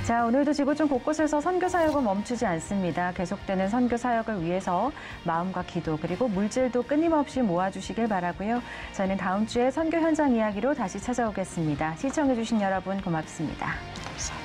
자, 오늘도 지구촌 곳곳에서 선교 사역은 멈추지 않습니다. 계속되는 선교 사역을 위해서 마음과 기도 그리고 물질도 끊임없이 모아주시길 바라고요. 저는 다음 주에 선교 현장 이야기로 다시 찾아오겠습니다. 시청해주신 여러분 고맙습니다. 감사합니다.